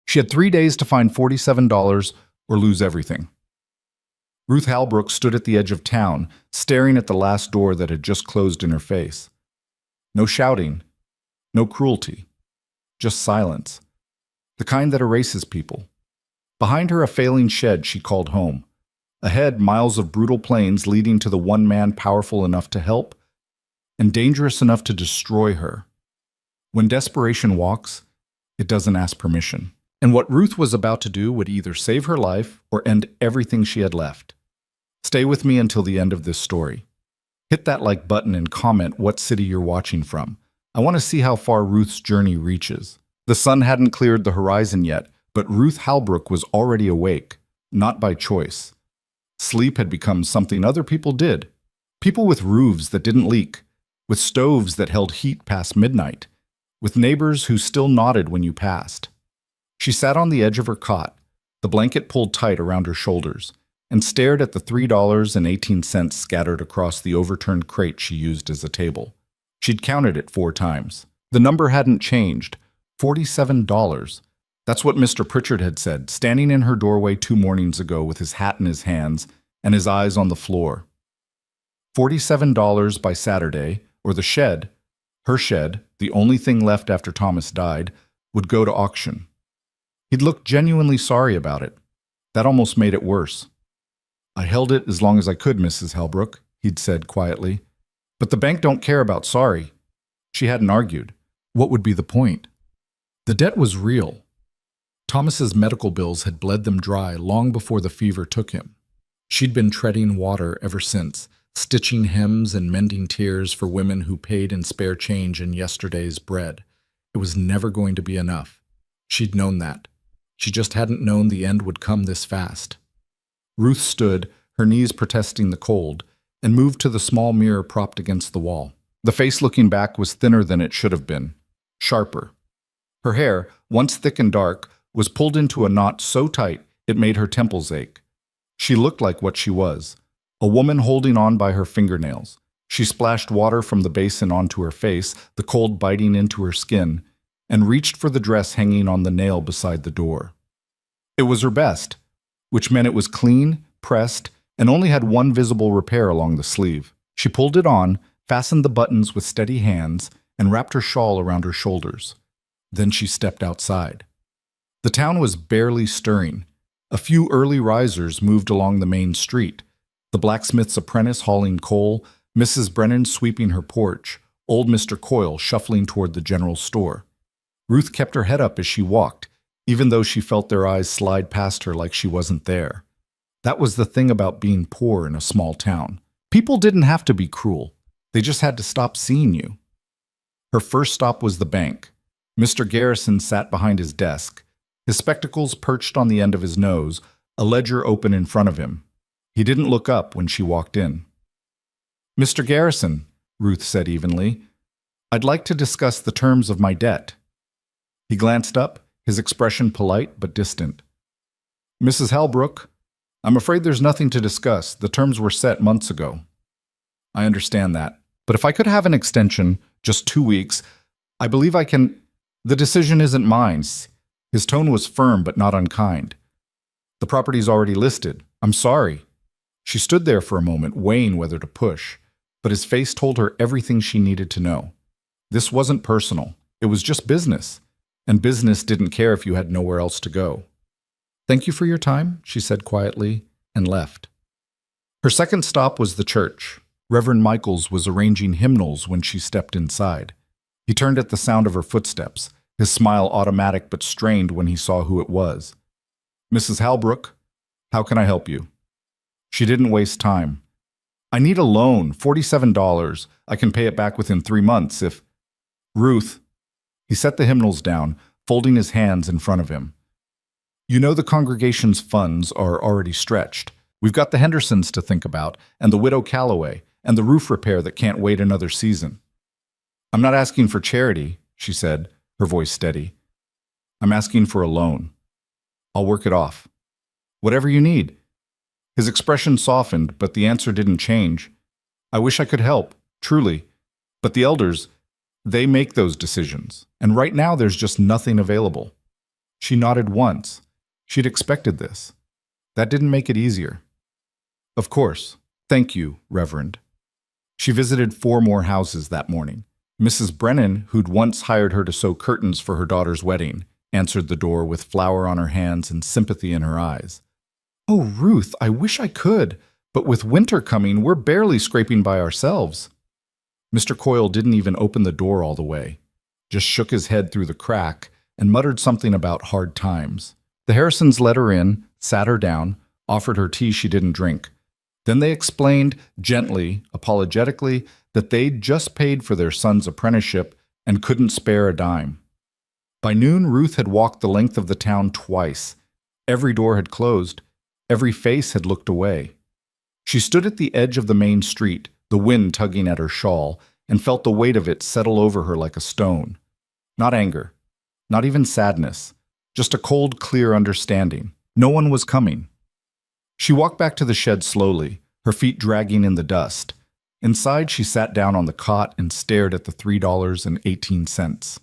She had 3 days to find $47 or lose everything. Ruth Halbrook stood at the edge of town, staring at the last door that had just closed in her face. No shouting, no cruelty, just silence, the kind that erases people. Behind her, a failing shed she called home. Ahead, miles of brutal plains leading to the one man powerful enough to help and dangerous enough to destroy her. When desperation walks, it doesn't ask permission. And what Ruth was about to do would either save her life or end everything she had left. Stay with me until the end of this story. Hit that like button and comment what city you're watching from. I want to see how far Ruth's journey reaches. The sun hadn't cleared the horizon yet, but Ruth Halbrook was already awake, not by choice. Sleep had become something other people did. People with roofs that didn't leak, with stoves that held heat past midnight, with neighbors who still nodded when you passed. She sat on the edge of her cot, the blanket pulled tight around her shoulders, and stared at the $3.18 scattered across the overturned crate she used as a table. She'd counted it 4 times. The number hadn't changed. $47. That's what Mr. Pritchard had said, standing in her doorway 2 mornings ago with his hat in his hands and his eyes on the floor. $47 by Saturday, or the shed, her shed, the only thing left after Thomas died, would go to auction. He'd looked genuinely sorry about it. That almost made it worse. "I held it as long as I could, Mrs. Halbrook," he'd said quietly. "But the bank don't care about sorry." She hadn't argued. What would be the point? The debt was real. Thomas's medical bills had bled them dry long before the fever took him. She'd been treading water ever since, stitching hems and mending tears for women who paid in spare change in yesterday's bread. It was never going to be enough. She'd known that. She just hadn't known the end would come this fast. Ruth stood, her knees protesting the cold, and moved to the small mirror propped against the wall. The face looking back was thinner than it should have been, sharper. Her hair, once thick and dark, was pulled into a knot so tight it made her temples ache. She looked like what she was, a woman holding on by her fingernails. She splashed water from the basin onto her face, the cold biting into her skin, and reached for the dress hanging on the nail beside the door. It was her best, which meant it was clean, pressed, and only had one visible repair along the sleeve. She pulled it on, fastened the buttons with steady hands, and wrapped her shawl around her shoulders. Then she stepped outside. The town was barely stirring. A few early risers moved along the main street, the blacksmith's apprentice hauling coal, Mrs. Brennan sweeping her porch, old Mr. Coyle shuffling toward the general store. Ruth kept her head up as she walked, even though she felt their eyes slide past her like she wasn't there. That was the thing about being poor in a small town. People didn't have to be cruel. They just had to stop seeing you. Her first stop was the bank. Mr. Garrison sat behind his desk, his spectacles perched on the end of his nose, a ledger open in front of him. He didn't look up when she walked in. "Mr. Garrison," Ruth said evenly, "I'd like to discuss the terms of my debt." He glanced up, his expression polite but distant. "Mrs. Halbrook, I'm afraid there's nothing to discuss. The terms were set months ago." "I understand that. But if I could have an extension, just 2 weeks, I believe I can—" "The decision isn't mine." His tone was firm but not unkind. "The property's already listed. I'm sorry." She stood there for a moment, weighing whether to push, but his face told her everything she needed to know. This wasn't personal. It was just business, and business didn't care if you had nowhere else to go. "Thank you for your time," she said quietly, and left. Her second stop was the church. Reverend Michaels was arranging hymnals when she stepped inside. He turned at the sound of her footsteps, his smile automatic but strained when he saw who it was. "Mrs. Halbrook, how can I help you?" She didn't waste time. "I need a loan, $47. I can pay it back within 3 months if—" "Ruth." He set the hymnals down, folding his hands in front of him. "You know the congregation's funds are already stretched. We've got the Hendersons to think about, and the widow Calloway, and the roof repair that can't wait another season." "I'm not asking for charity," she said, her voice steady. "I'm asking for a loan. I'll work it off. Whatever you need." His expression softened, but the answer didn't change. "I wish I could help, truly. But the elders, they make those decisions. And right now there's just nothing available." She nodded once. She'd expected this. That didn't make it easier. Of course. Thank you, Reverend. She visited 4 more houses that morning. Mrs. Brennan, who'd once hired her to sew curtains for her daughter's wedding, answered the door with flour on her hands and sympathy in her eyes. Oh, Ruth, I wish I could, but with winter coming, we're barely scraping by ourselves. Mr. Coyle didn't even open the door all the way, just shook his head through the crack and muttered something about hard times. The Harrisons let her in, sat her down, offered her tea she didn't drink. Then they explained, gently, apologetically, that they'd just paid for their son's apprenticeship and couldn't spare a dime. By noon, Ruth had walked the length of the town twice. Every door had closed. Every face had looked away. She stood at the edge of the main street, the wind tugging at her shawl, and felt the weight of it settle over her like a stone. Not anger, not even sadness, just a cold, clear understanding. No one was coming. She walked back to the shed slowly, her feet dragging in the dust. Inside, she sat down on the cot and stared at the $3.18.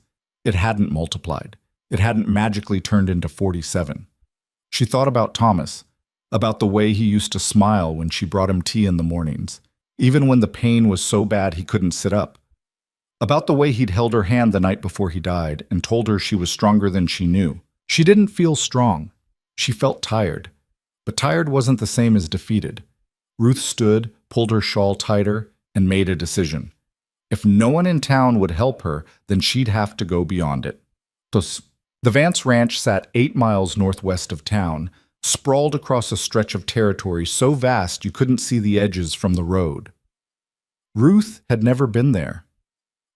It hadn't multiplied. It hadn't magically turned into 47. She thought about Thomas, about the way he used to smile when she brought him tea in the mornings, even when the pain was so bad he couldn't sit up. About the way he'd held her hand the night before he died and told her she was stronger than she knew. She didn't feel strong. She felt tired. But tired wasn't the same as defeated. Ruth stood, pulled her shawl tighter, and made a decision. If no one in town would help her, then she'd have to go beyond it. The Vance Ranch sat 8 miles northwest of town, sprawled across a stretch of territory so vast you couldn't see the edges from the road. Ruth had never been there.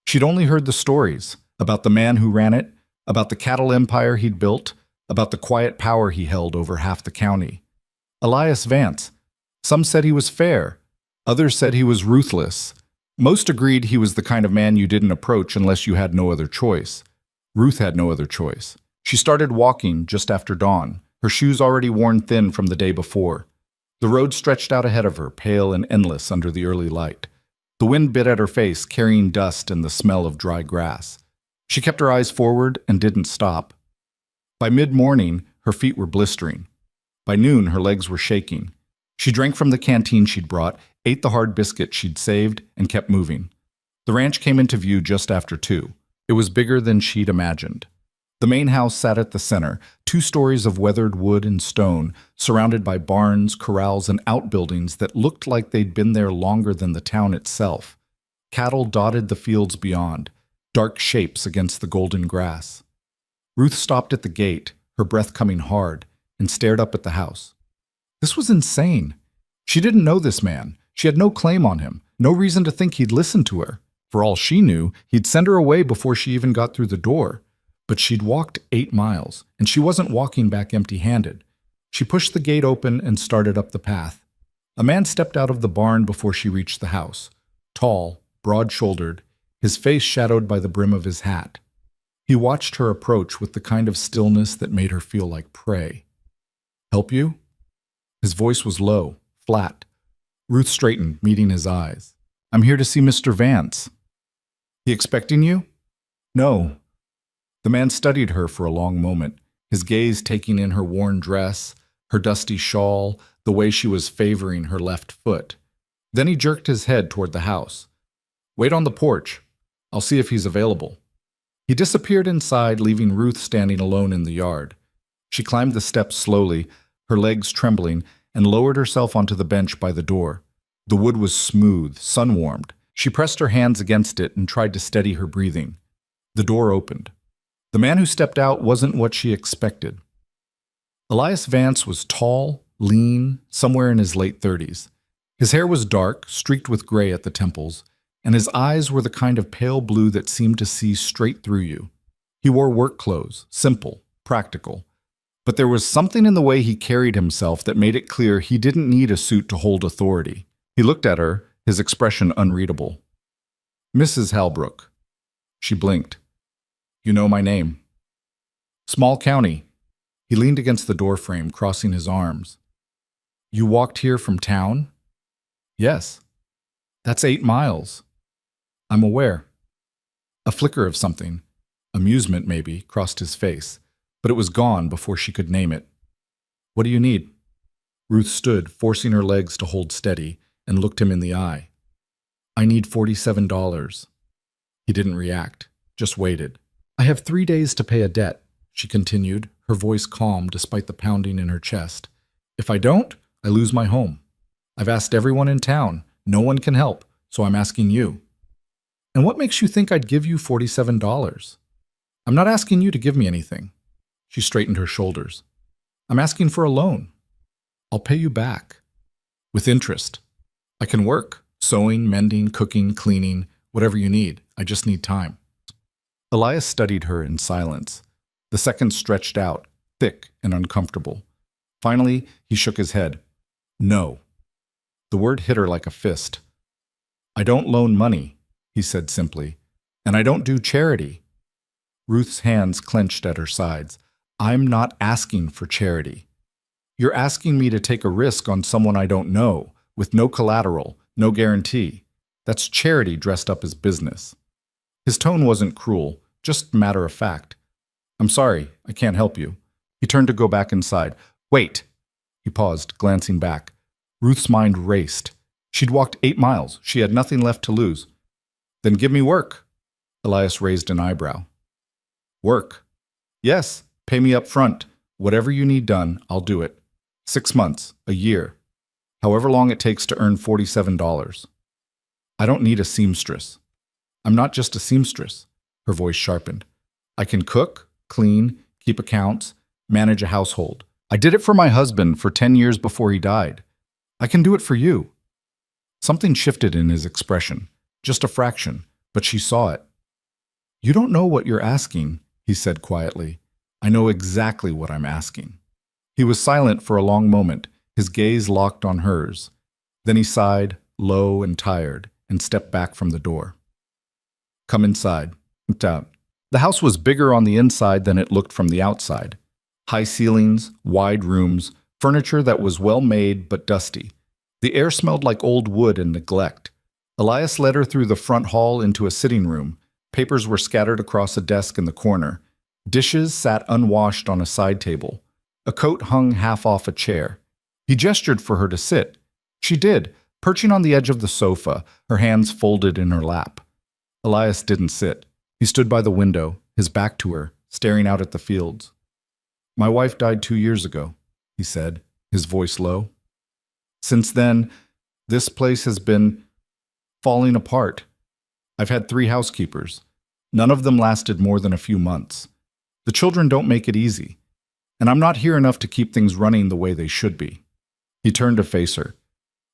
She'd only heard the stories about the man who ran it, about the cattle empire he'd built, about the quiet power he held over half the county. Elias Vance. Some said he was fair. Others said he was ruthless. Most agreed he was the kind of man you didn't approach unless you had no other choice. Ruth had no other choice. She started walking just after dawn, her shoes already worn thin from the day before. The road stretched out ahead of her, pale and endless under the early light. The wind bit at her face, carrying dust and the smell of dry grass. She kept her eyes forward and didn't stop. By mid-morning, her feet were blistering. By noon, her legs were shaking. She drank from the canteen she'd brought, ate the hard biscuit she'd saved, and kept moving. The ranch came into view just after 2. It was bigger than she'd imagined. The main house sat at the center, 2 stories of weathered wood and stone, surrounded by barns, corrals, and outbuildings that looked like they'd been there longer than the town itself. Cattle dotted the fields beyond, dark shapes against the golden grass. Ruth stopped at the gate, her breath coming hard, and stared up at the house. This was insane. She didn't know this man. She had no claim on him, no reason to think he'd listen to her. For all she knew, he'd send her away before she even got through the door. But she'd walked 8 miles, and she wasn't walking back empty-handed. She pushed the gate open and started up the path. A man stepped out of the barn before she reached the house. Tall, broad-shouldered, his face shadowed by the brim of his hat. He watched her approach with the kind of stillness that made her feel like prey. "Help you?" His voice was low, flat. Ruth straightened, meeting his eyes. "I'm here to see Mr. Vance." "He expecting you?" "No." The man studied her for a long moment, his gaze taking in her worn dress, her dusty shawl, the way she was favoring her left foot. Then he jerked his head toward the house. "Wait on the porch. I'll see if he's available." He disappeared inside, leaving Ruth standing alone in the yard. She climbed the steps slowly, her legs trembling, and lowered herself onto the bench by the door. The wood was smooth, sun-warmed. She pressed her hands against it and tried to steady her breathing. The door opened. The man who stepped out wasn't what she expected. Elias Vance was tall, lean, somewhere in his late 30s. His hair was dark, streaked with gray at the temples, and his eyes were the kind of pale blue that seemed to see straight through you. He wore work clothes, simple, practical. But there was something in the way he carried himself that made it clear he didn't need a suit to hold authority. He looked at her, his expression unreadable. "Mrs. Halbrook." She blinked. "You know my name." "Small county." He leaned against the doorframe, crossing his arms. "You walked here from town?" "Yes." "That's 8 miles." "I'm aware." A flicker of something, amusement maybe, crossed his face. but it was gone before she could name it. What do you need? Ruth stood, forcing her legs to hold steady, and looked him in the eye. I need $47. He didn't react, just waited. I have 3 days to pay a debt, she continued, her voice calm despite the pounding in her chest. If I don't, I lose my home. I've asked everyone in town. No one can help, so I'm asking you. And what makes you think I'd give you $47? I'm not asking you to give me anything. She straightened her shoulders. I'm asking for a loan. I'll pay you back. With interest. I can work. Sewing, mending, cooking, cleaning, whatever you need. I just need time. Elias studied her in silence. The seconds stretched out, thick and uncomfortable. Finally, he shook his head. No. The word hit her like a fist. I don't loan money, he said simply, and I don't do charity. Ruth's hands clenched at her sides. I'm not asking for charity. You're asking me to take a risk on someone I don't know, with no collateral, no guarantee. That's charity dressed up as business. His tone wasn't cruel, just matter of fact. I'm sorry, I can't help you. He turned to go back inside. Wait! He paused, glancing back. Ruth's mind raced. She'd walked 8 miles. She had nothing left to lose. Then give me work. Elias raised an eyebrow. Work? Yes, pay me up front. Whatever you need done, I'll do it. 6 months, a year. However long it takes to earn $47. I don't need a seamstress. I'm not just a seamstress. Her voice sharpened. I can cook, clean, keep accounts, manage a household. I did it for my husband for 10 years before he died. I can do it for you. Something shifted in his expression, just a fraction, but she saw it. You don't know what you're asking, he said quietly. I know exactly what I'm asking. He was silent for a long moment, his gaze locked on hers. Then he sighed, low and tired, and stepped back from the door. Come inside. The house was bigger on the inside than it looked from the outside. High ceilings, wide rooms, furniture that was well made but dusty. The air smelled like old wood and neglect. Elias led her through the front hall into a sitting room. Papers were scattered across a desk in the corner. Dishes sat unwashed on a side table. A coat hung half off a chair. He gestured for her to sit. She did, perching on the edge of the sofa, her hands folded in her lap. Elias didn't sit. He stood by the window, his back to her, staring out at the fields. My wife died 2 years ago, he said, his voice low. Since then, this place has been falling apart. I've had 3 housekeepers. None of them lasted more than a few months. The children don't make it easy, and I'm not here enough to keep things running the way they should be. He turned to face her.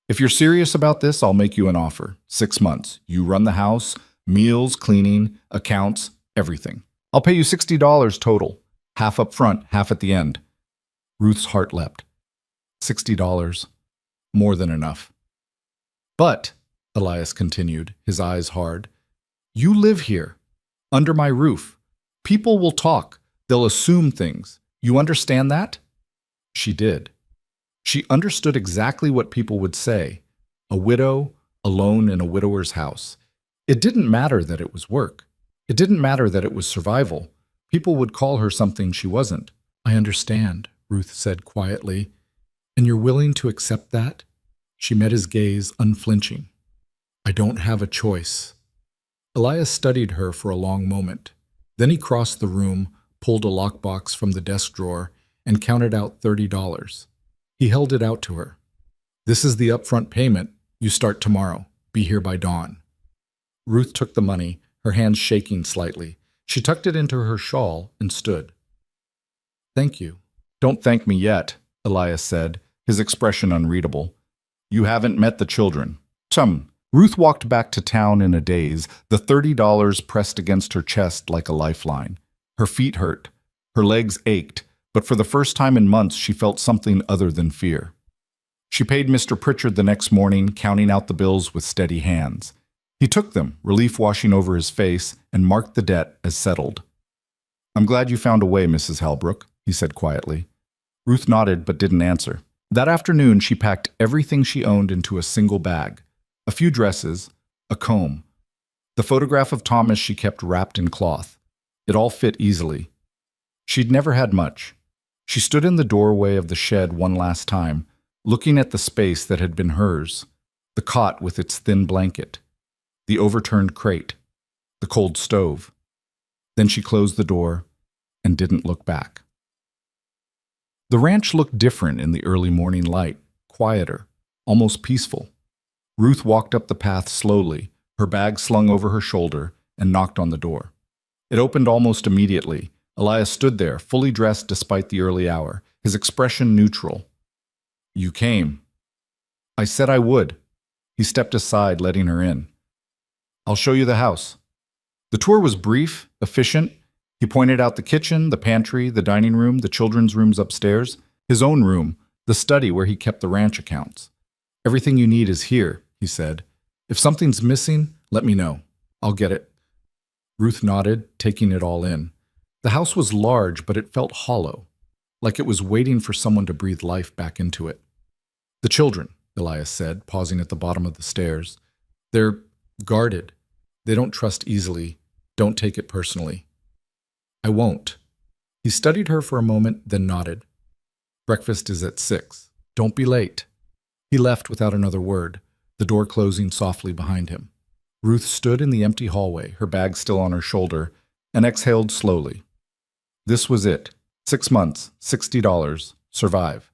If you're serious about this, I'll make you an offer. 6 months. You run the house, meals, cleaning, accounts, everything. I'll pay you $60 total. Half up front, half at the end. Ruth's heart leapt. $60. More than enough. But, Elias continued, his eyes hard, you live here, under my roof. People will talk. They'll assume things. You understand that? She did. She understood exactly what people would say. A widow, alone in a widower's house. It didn't matter that it was work. It didn't matter that it was survival. People would call her something she wasn't. I understand, Ruth said quietly. And you're willing to accept that? She met his gaze, unflinching. I don't have a choice. Elias studied her for a long moment. Then he crossed the room, pulled a lockbox from the desk drawer, and counted out $30. He held it out to her. This is the upfront payment. You start tomorrow. Be here by dawn. Ruth took the money, her hands shaking slightly. She tucked it into her shawl and stood. Thank you. Don't thank me yet, Elias said, his expression unreadable. You haven't met the children. Ruth walked back to town in a daze, the $30 pressed against her chest like a lifeline. Her feet hurt. Her legs ached, but for the first time in months she felt something other than fear. She paid Mr. Pritchard the next morning, counting out the bills with steady hands. He took them, relief washing over his face, and marked the debt as settled. I'm glad you found a way, Mrs. Halbrook, he said quietly. Ruth nodded but didn't answer. That afternoon she packed everything she owned into a single bag. A few dresses, a comb. The photograph of Thomas she kept wrapped in cloth. It all fit easily. She'd never had much. She stood in the doorway of the shed one last time, looking at the space that had been hers, the cot with its thin blanket, the overturned crate, the cold stove. Then she closed the door and didn't look back. The ranch looked different in the early morning light, quieter, almost peaceful. Ruth walked up the path slowly, her bag slung over her shoulder, and knocked on the door. It opened almost immediately. Elias stood there, fully dressed despite the early hour, his expression neutral. "You came." "I said I would." He stepped aside, letting her in. "I'll show you the house." The tour was brief, efficient. He pointed out the kitchen, the pantry, the dining room, the children's rooms upstairs, his own room, the study where he kept the ranch accounts. "Everything you need is here," he said. "If something's missing, let me know. I'll get it." Ruth nodded, taking it all in. The house was large, but it felt hollow, like it was waiting for someone to breathe life back into it. "The children," Elias said, pausing at the bottom of the stairs. "They're guarded. They don't trust easily. Don't take it personally." "I won't." He studied her for a moment, then nodded. "Breakfast is at 6. Don't be late." He left without another word, the door closing softly behind him. Ruth stood in the empty hallway, her bag still on her shoulder, and exhaled slowly. This was it. 6 months, $60, survive.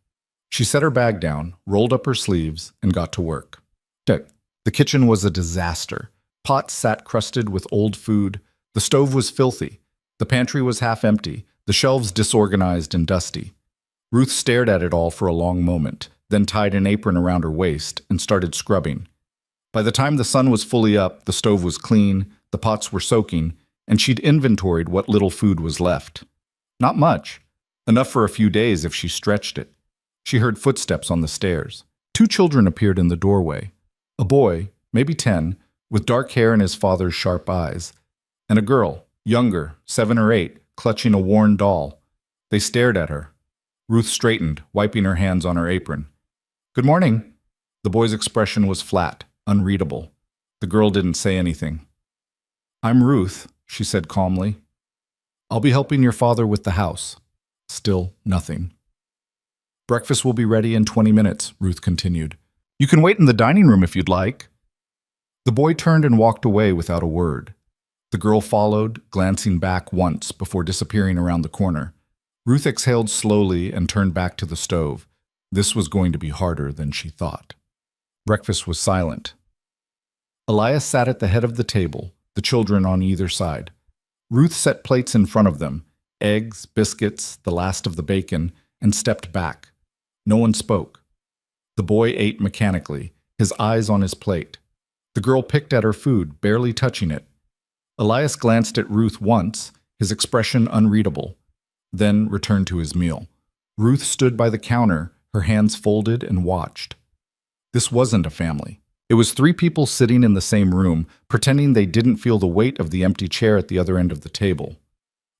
She set her bag down, rolled up her sleeves, and got to work. The kitchen was a disaster. Pots sat crusted with old food. The stove was filthy. The pantry was half empty, the shelves disorganized and dusty. Ruth stared at it all for a long moment, then tied an apron around her waist and started scrubbing. By the time the sun was fully up, the stove was clean, the pots were soaking, and she'd inventoried what little food was left. Not much. Enough for a few days if she stretched it. She heard footsteps on the stairs. 2 children appeared in the doorway. A boy, maybe 10, with dark hair and his father's sharp eyes, and a girl, younger, 7 or 8, clutching a worn doll. They stared at her. Ruth straightened, wiping her hands on her apron. "Good morning." The boy's expression was flat, unreadable. The girl didn't say anything. "I'm Ruth," she said calmly. "I'll be helping your father with the house." Still nothing. "Breakfast will be ready in 20 minutes, Ruth continued. "You can wait in the dining room if you'd like." The boy turned and walked away without a word. The girl followed, glancing back once before disappearing around the corner. Ruth exhaled slowly and turned back to the stove. This was going to be harder than she thought. Breakfast was silent. Elias sat at the head of the table, the children on either side. Ruth set plates in front of them, eggs, biscuits, the last of the bacon, and stepped back. No one spoke. The boy ate mechanically, his eyes on his plate. The girl picked at her food, barely touching it. Elias glanced at Ruth once, his expression unreadable, then returned to his meal. Ruth stood by the counter, her hands folded, and watched. This wasn't a family. It was 3 people sitting in the same room, pretending they didn't feel the weight of the empty chair at the other end of the table.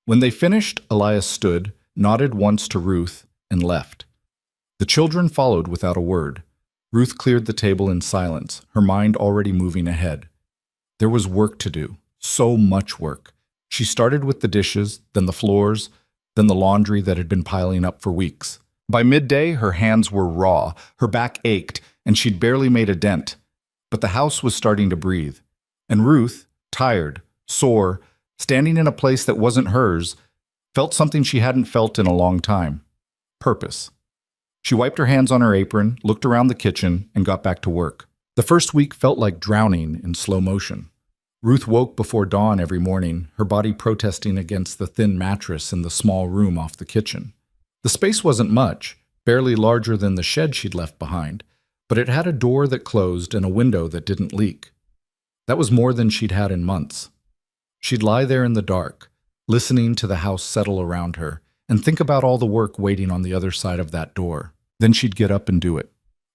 When they finished, Elias stood, nodded once to Ruth, and left. The children followed without a word. Ruth cleared the table in silence, her mind already moving ahead. There was work to do, so much work. She started with the dishes, then the floors, then the laundry that had been piling up for weeks. By midday, her hands were raw, her back ached, and she'd barely made a dent. But the house was starting to breathe. And Ruth, tired, sore, standing in a place that wasn't hers, felt something she hadn't felt in a long time. Purpose. She wiped her hands on her apron, looked around the kitchen, and got back to work. The first week felt like drowning in slow motion. Ruth woke before dawn every morning, her body protesting against the thin mattress in the small room off the kitchen. The space wasn't much, barely larger than the shed she'd left behind, but it had a door that closed and a window that didn't leak. That was more than she'd had in months. She'd lie there in the dark, listening to the house settle around her, and think about all the work waiting on the other side of that door. Then she'd get up and do it.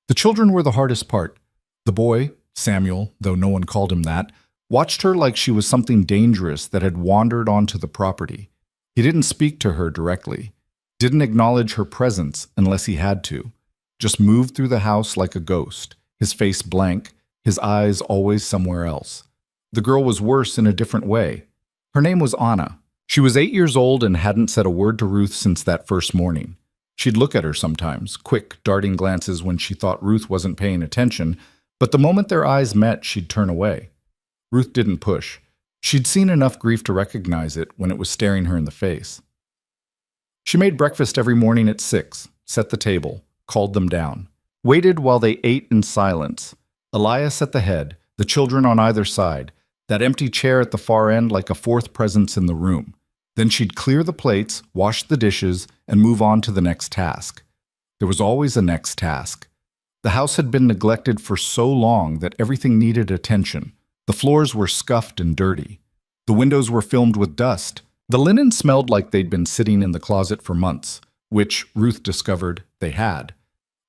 The children were the hardest part. The boy, Samuel, though no one called him that, watched her like she was something dangerous that had wandered onto the property. He didn't speak to her directly, didn't acknowledge her presence unless he had to, just moved through the house like a ghost, his face blank, his eyes always somewhere else. The girl was worse in a different way. Her name was Anna. She was 8 years old and hadn't said a word to Ruth since that first morning. She'd look at her sometimes, quick, darting glances when she thought Ruth wasn't paying attention, but the moment their eyes met, she'd turn away. Ruth didn't push. She'd seen enough grief to recognize it when it was staring her in the face. She made breakfast every morning at 6, set the table, called them down, waited while they ate in silence. Elias at the head, the children on either side, that empty chair at the far end like a fourth presence in the room. Then she'd clear the plates, wash the dishes, and move on to the next task. There was always a next task. The house had been neglected for so long that everything needed attention. The floors were scuffed and dirty. The windows were filmed with dust. The linen smelled like they'd been sitting in the closet for months, which, Ruth discovered, they had.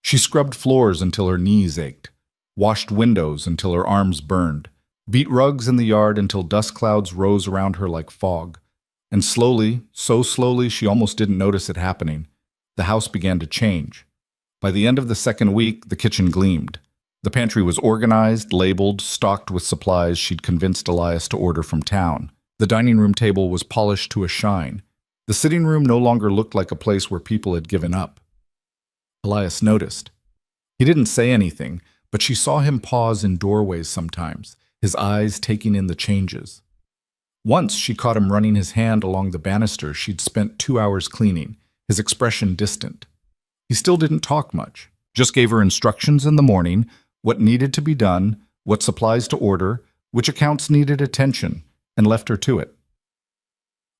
She scrubbed floors until her knees ached, washed windows until her arms burned, beat rugs in the yard until dust clouds rose around her like fog. And slowly, so slowly she almost didn't notice it happening, the house began to change. By the end of the second week, the kitchen gleamed. The pantry was organized, labeled, stocked with supplies she'd convinced Elias to order from town. The dining room table was polished to a shine. The sitting room no longer looked like a place where people had given up. Elias noticed. He didn't say anything, but she saw him pause in doorways sometimes, his eyes taking in the changes. Once she caught him running his hand along the banister she'd spent 2 hours cleaning, his expression distant. He still didn't talk much, just gave her instructions in the morning, what needed to be done, what supplies to order, which accounts needed attention, and left her to it.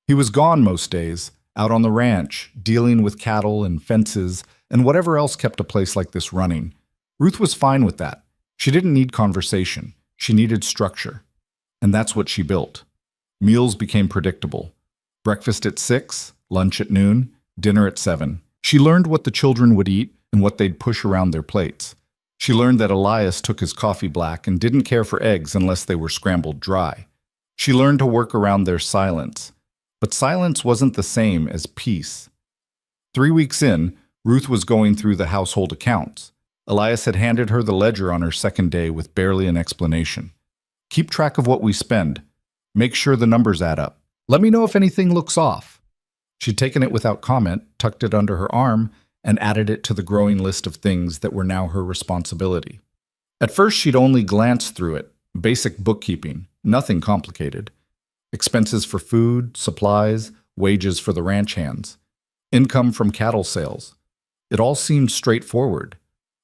He was gone most days, out on the ranch, dealing with cattle and fences and whatever else kept a place like this running. Ruth was fine with that. She didn't need conversation. She needed structure. And that's what she built. Meals became predictable. Breakfast at 6, lunch at noon, dinner at 7. She learned what the children would eat and what they'd push around their plates. She learned that Elias took his coffee black and didn't care for eggs unless they were scrambled dry. She learned to work around their silence. But silence wasn't the same as peace. 3 weeks in, Ruth was going through the household accounts. Elias had handed her the ledger on her second day with barely an explanation. Keep track of what we spend. Make sure the numbers add up. Let me know if anything looks off. She'd taken it without comment, tucked it under her arm, and added it to the growing list of things that were now her responsibility. At first, she'd only glanced through it. Basic bookkeeping, nothing complicated. Expenses for food, supplies, wages for the ranch hands. Income from cattle sales. It all seemed straightforward.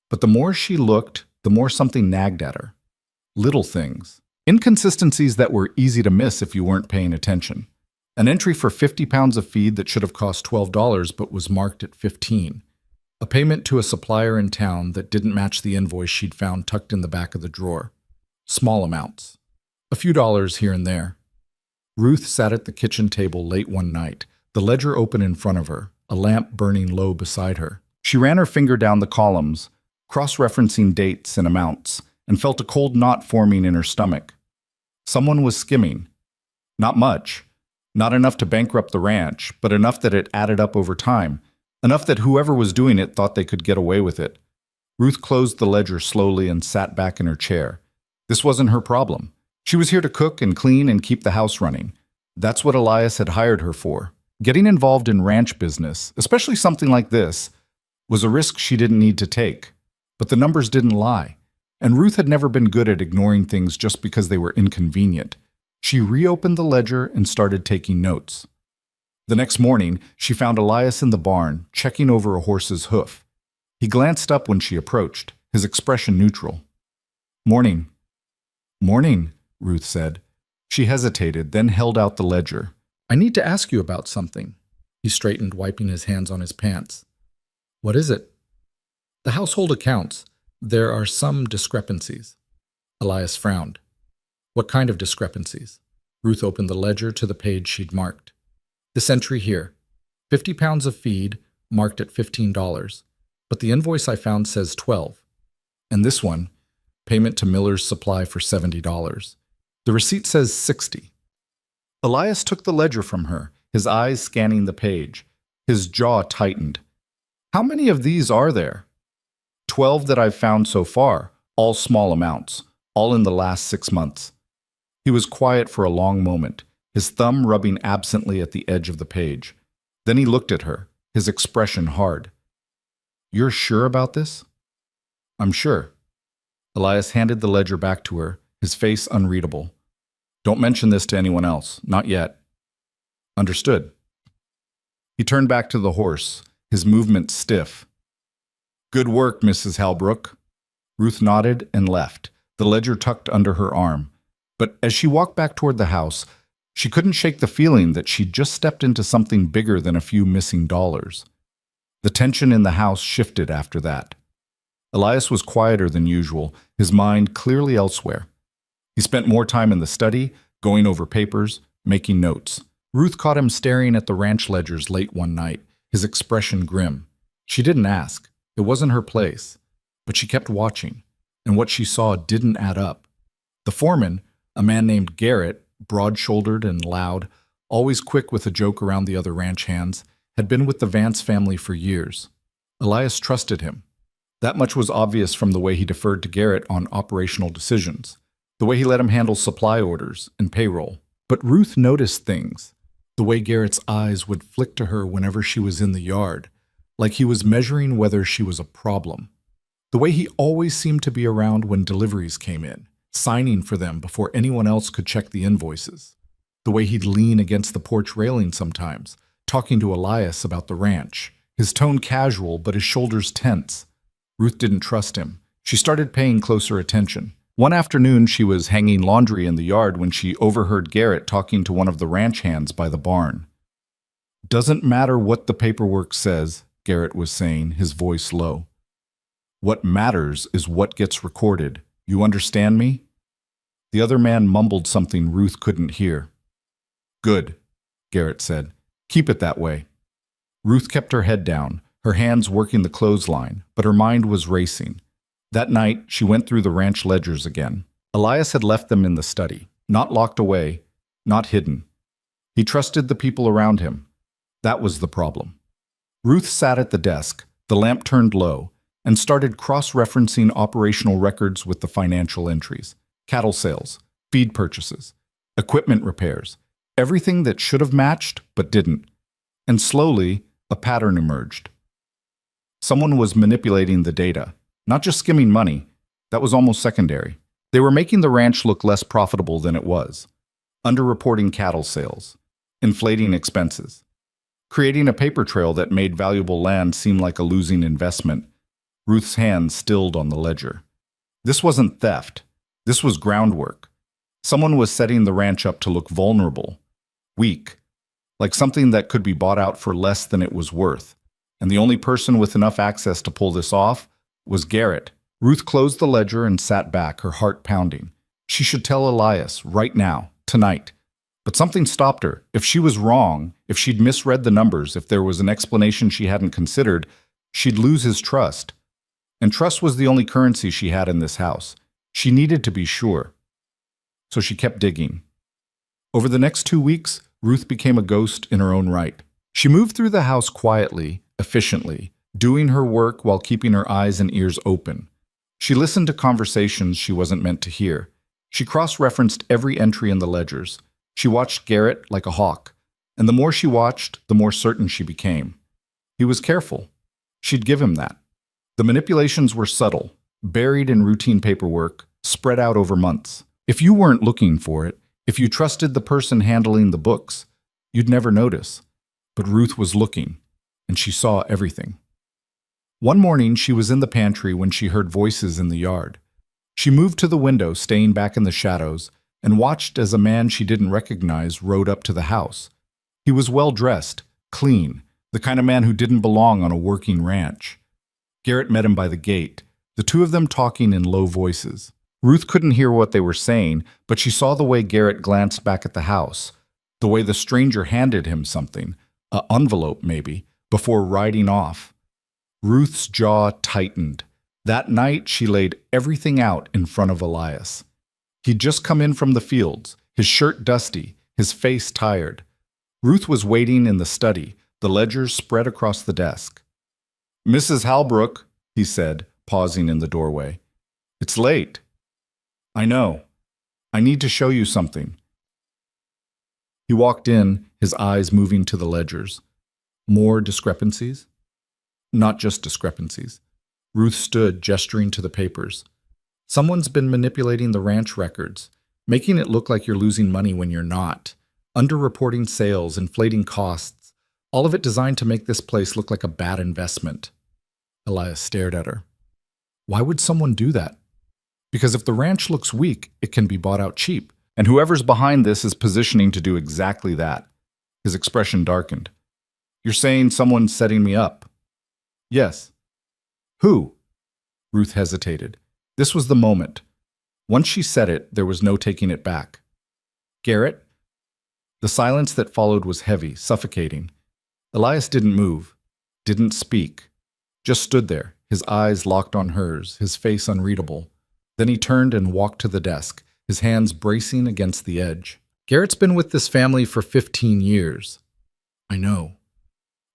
But the more she looked, the more something nagged at her. Little things. Inconsistencies that were easy to miss if you weren't paying attention. An entry for 50 pounds of feed that should have cost $12 but was marked at $15. A payment to a supplier in town that didn't match the invoice she'd found tucked in the back of the drawer. Small amounts. A few dollars here and there. Ruth sat at the kitchen table late one night, the ledger open in front of her, a lamp burning low beside her. She ran her finger down the columns, cross-referencing dates and amounts, and felt a cold knot forming in her stomach. Someone was skimming. Not much. Not enough to bankrupt the ranch, but enough that it added up over time. Enough that whoever was doing it thought they could get away with it. Ruth closed the ledger slowly and sat back in her chair. This wasn't her problem. She was here to cook and clean and keep the house running. That's what Elias had hired her for. Getting involved in ranch business, especially something like this, was a risk she didn't need to take. But the numbers didn't lie. And Ruth had never been good at ignoring things just because they were inconvenient. She reopened the ledger and started taking notes. The next morning, she found Elias in the barn, checking over a horse's hoof. He glanced up when she approached, his expression neutral. "Morning." "Morning," Ruth said. She hesitated, then held out the ledger. "I need to ask you about something." He straightened, wiping his hands on his pants. "What is it?" "The household accounts. There are some discrepancies." Elias frowned. "What kind of discrepancies?" Ruth opened the ledger to the page she'd marked. "This entry here. 50 pounds of feed, marked at $15. But the invoice I found says $12. And this one, payment to Miller's Supply for $70. The receipt says $60. Elias took the ledger from her, his eyes scanning the page. His jaw tightened. "How many of these are there?" 12 that I've found so far, all small amounts, all in the last 6 months. He was quiet for a long moment, his thumb rubbing absently at the edge of the page. Then he looked at her, his expression hard. "You're sure about this?" "I'm sure." Elias handed the ledger back to her, his face unreadable. "Don't mention this to anyone else, not yet." "Understood." He turned back to the horse, his movement stiff. "Good work, Mrs. Halbrook." Ruth nodded and left, the ledger tucked under her arm. But as she walked back toward the house, she couldn't shake the feeling that she'd just stepped into something bigger than a few missing dollars. The tension in the house shifted after that. Elias was quieter than usual, his mind clearly elsewhere. He spent more time in the study, going over papers, making notes. Ruth caught him staring at the ranch ledgers late one night, his expression grim. She didn't ask. It wasn't her place. But she kept watching, and what she saw didn't add up. The foreman, a man named Garrett, broad-shouldered and loud, always quick with a joke around the other ranch hands, had been with the Vance family for years. Elias trusted him. That much was obvious from the way he deferred to Garrett on operational decisions, the way he let him handle supply orders and payroll. But Ruth noticed things. The way Garrett's eyes would flick to her whenever she was in the yard, like he was measuring whether she was a problem. The way he always seemed to be around when deliveries came in, signing for them before anyone else could check the invoices. The way he'd lean against the porch railing sometimes, talking to Elias about the ranch, his tone casual but his shoulders tense. Ruth didn't trust him. She started paying closer attention. One afternoon, she was hanging laundry in the yard when she overheard Garrett talking to one of the ranch hands by the barn. "Doesn't matter what the paperwork says," Garrett was saying, his voice low. "What matters is what gets recorded. You understand me?" The other man mumbled something Ruth couldn't hear. "Good," Garrett said. "Keep it that way." Ruth kept her head down, her hands working the clothesline, but her mind was racing. That night, she went through the ranch ledgers again. Elias had left them in the study, not locked away, not hidden. He trusted the people around him. That was the problem. Ruth sat at the desk, the lamp turned low, and started cross-referencing operational records with the financial entries. Cattle sales, feed purchases, equipment repairs, everything that should have matched but didn't. And slowly, a pattern emerged. Someone was manipulating the data, not just skimming money. That was almost secondary. They were making the ranch look less profitable than it was, underreporting cattle sales, inflating expenses, creating a paper trail that made valuable land seem like a losing investment. Ruth's hand stilled on the ledger. This wasn't theft. This was groundwork. Someone was setting the ranch up to look vulnerable, weak, like something that could be bought out for less than it was worth. And the only person with enough access to pull this off was Garrett. Ruth closed the ledger and sat back, her heart pounding. She should tell Elias right now, tonight. But something stopped her. If she was wrong, if she'd misread the numbers, if there was an explanation she hadn't considered, she'd lose his trust. And trust was the only currency she had in this house. She needed to be sure. So she kept digging. Over the next 2 weeks, Ruth became a ghost in her own right. She moved through the house quietly, efficiently, doing her work while keeping her eyes and ears open. She listened to conversations she wasn't meant to hear. She cross-referenced every entry in the ledgers. She watched Garrett like a hawk, and the more she watched, the more certain she became. He was careful. She'd give him that. The manipulations were subtle, buried in routine paperwork, spread out over months. If you weren't looking for it, if you trusted the person handling the books, you'd never notice. But Ruth was looking, and she saw everything. One morning, she was in the pantry when she heard voices in the yard. She moved to the window, staying back in the shadows, and watched as a man she didn't recognize rode up to the house. He was well-dressed, clean, the kind of man who didn't belong on a working ranch. Garrett met him by the gate, the two of them talking in low voices. Ruth couldn't hear what they were saying, but she saw the way Garrett glanced back at the house, the way the stranger handed him something, an envelope maybe, before riding off. Ruth's jaw tightened. That night, she laid everything out in front of Elias. He'd just come in from the fields, his shirt dusty, his face tired. Ruth was waiting in the study, the ledgers spread across the desk. "Mrs. Halbrook," he said, pausing in the doorway. "It's late." "I know. I need to show you something." He walked in, his eyes moving to the ledgers. More discrepancies? Not just discrepancies. Ruth stood, gesturing to the papers. Someone's been manipulating the ranch records, making it look like you're losing money when you're not. Underreporting sales, inflating costs, all of it designed to make this place look like a bad investment. Elias stared at her. Why would someone do that? Because if the ranch looks weak, it can be bought out cheap. And whoever's behind this is positioning to do exactly that. His expression darkened. You're saying someone's setting me up? Yes. Who? Ruth hesitated. This was the moment. Once she said it, there was no taking it back. Garrett? The silence that followed was heavy, suffocating. Elias didn't move, didn't speak, just stood there, his eyes locked on hers, his face unreadable. Then he turned and walked to the desk, his hands bracing against the edge. Garrett's been with this family for 15 years. I know.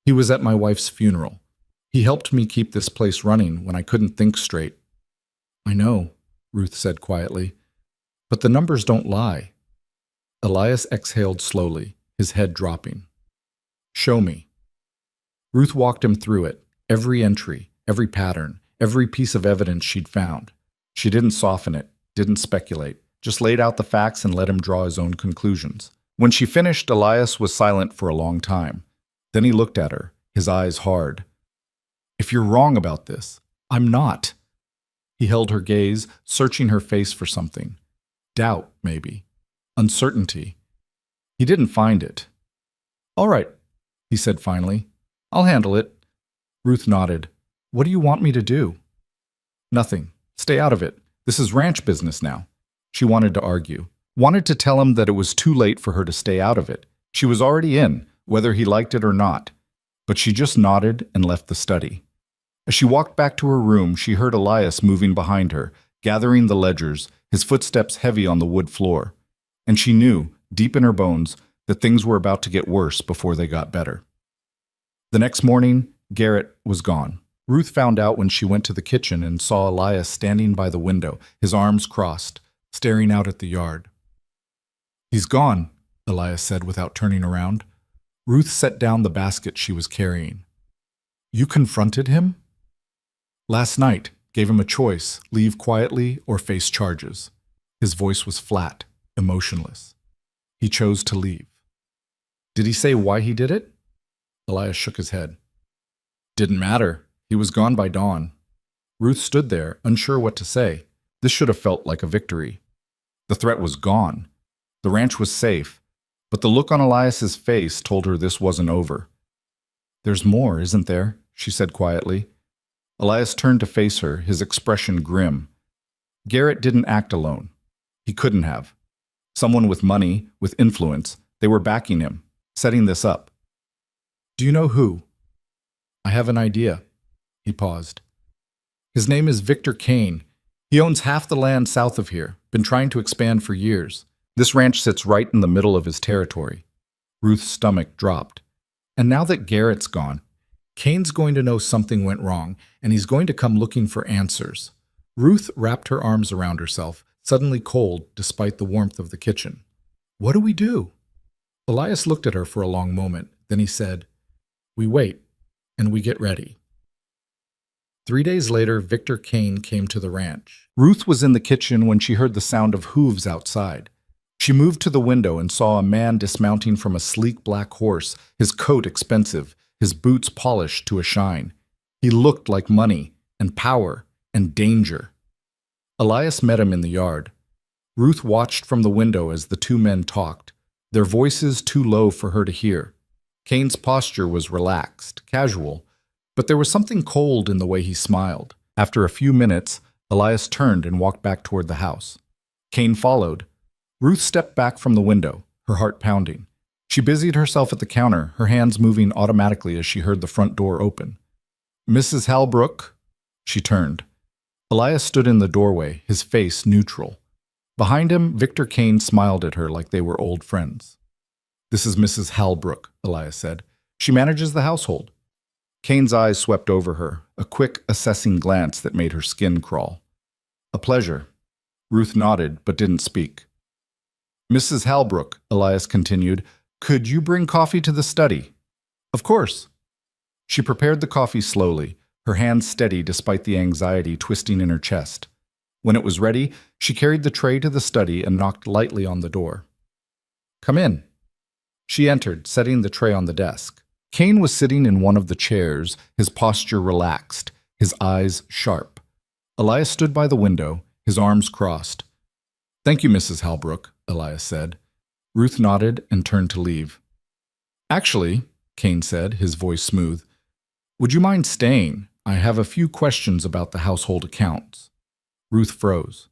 He was at my wife's funeral. He helped me keep this place running when I couldn't think straight. I know, Ruth said quietly, but the numbers don't lie. Elias exhaled slowly, his head dropping. Show me. Ruth walked him through it, every entry, every pattern, every piece of evidence she'd found. She didn't soften it, didn't speculate, just laid out the facts and let him draw his own conclusions. When she finished, Elias was silent for a long time. Then he looked at her, his eyes hard. If you're wrong about this, I'm not. He held her gaze, searching her face for something. Doubt, maybe. Uncertainty. He didn't find it. All right, he said finally. I'll handle it. Ruth nodded. What do you want me to do? Nothing. Stay out of it. This is ranch business now. She wanted to argue. Wanted to tell him that it was too late for her to stay out of it. She was already in, whether he liked it or not. But she just nodded and left the study. As she walked back to her room, she heard Elias moving behind her, gathering the ledgers, his footsteps heavy on the wood floor. And she knew, deep in her bones, that things were about to get worse before they got better. The next morning, Garrett was gone. Ruth found out when she went to the kitchen and saw Elias standing by the window, his arms crossed, staring out at the yard. He's gone, Elias said without turning around. Ruth set down the basket she was carrying. You confronted him? Last night, gave him a choice, leave quietly or face charges. His voice was flat, emotionless. He chose to leave. Did he say why he did it? Elias shook his head. Didn't matter. He was gone by dawn. Ruth stood there, unsure what to say. This should have felt like a victory. The threat was gone. The ranch was safe, but the look on Elias's face told her this wasn't over. There's more, isn't there? She said quietly. Elias turned to face her, his expression grim. Garrett didn't act alone. He couldn't have. Someone with money, with influence, they were backing him, setting this up. Do you know who? I have an idea. He paused. His name is Victor Kane. He owns half the land south of here, been trying to expand for years. This ranch sits right in the middle of his territory. Ruth's stomach dropped. And now that Garrett's gone, Kane's going to know something went wrong, and he's going to come looking for answers. Ruth wrapped her arms around herself, suddenly cold despite the warmth of the kitchen. What do we do? Elias looked at her for a long moment. Then he said, We wait, and we get ready. 3 days later, Victor Kane came to the ranch. Ruth was in the kitchen when she heard the sound of hooves outside. She moved to the window and saw a man dismounting from a sleek black horse, his coat expensive, his boots polished to a shine. He looked like money and power and danger. Elias met him in the yard. Ruth watched from the window as the two men talked, their voices too low for her to hear. Kane's posture was relaxed, casual, but there was something cold in the way he smiled. After a few minutes, Elias turned and walked back toward the house. Kane followed. Ruth stepped back from the window, her heart pounding. She busied herself at the counter, her hands moving automatically as she heard the front door open. Mrs. Halbrook? She turned. Elias stood in the doorway, his face neutral. Behind him, Victor Kane smiled at her like they were old friends. This is Mrs. Halbrook, Elias said. She manages the household. Kane's eyes swept over her, a quick, assessing glance that made her skin crawl. A pleasure. Ruth nodded, but didn't speak. Mrs. Halbrook, Elias continued, Could you bring coffee to the study? Of course. She prepared the coffee slowly, her hands steady despite the anxiety twisting in her chest. When it was ready, she carried the tray to the study and knocked lightly on the door. Come in. She entered, setting the tray on the desk. Kane was sitting in one of the chairs, his posture relaxed, his eyes sharp. Elias stood by the window, his arms crossed. Thank you, Mrs. Halbrook, Elias said. Ruth nodded and turned to leave. Actually, Kane said, his voice smooth, would you mind staying? I have a few questions about the household accounts. Ruth froze.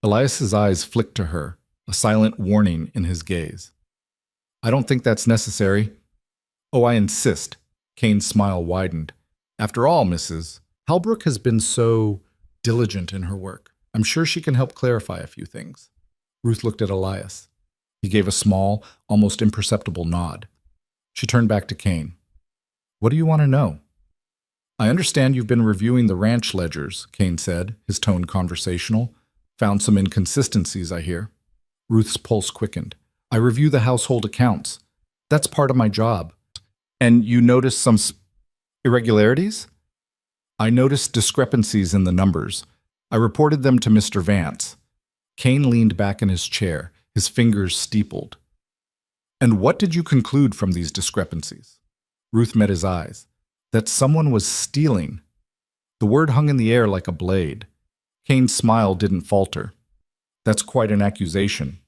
Elias's eyes flicked to her, a silent warning in his gaze. I don't think that's necessary. Oh, I insist. Kane's smile widened. After all, Mrs. Halbrook has been so diligent in her work. I'm sure she can help clarify a few things. Ruth looked at Elias. He gave a small, almost imperceptible nod. She turned back to Kane. What do you want to know? I understand you've been reviewing the ranch ledgers, Kane said, his tone conversational. Found some inconsistencies, I hear. Ruth's pulse quickened. I review the household accounts. That's part of my job. And you noticed some irregularities? I noticed discrepancies in the numbers. I reported them to Mr. Vance. Kane leaned back in his chair, his fingers steepled. And what did you conclude from these discrepancies? Ruth met his eyes. That someone was stealing. The word hung in the air like a blade. Kane's smile didn't falter. That's quite an accusation.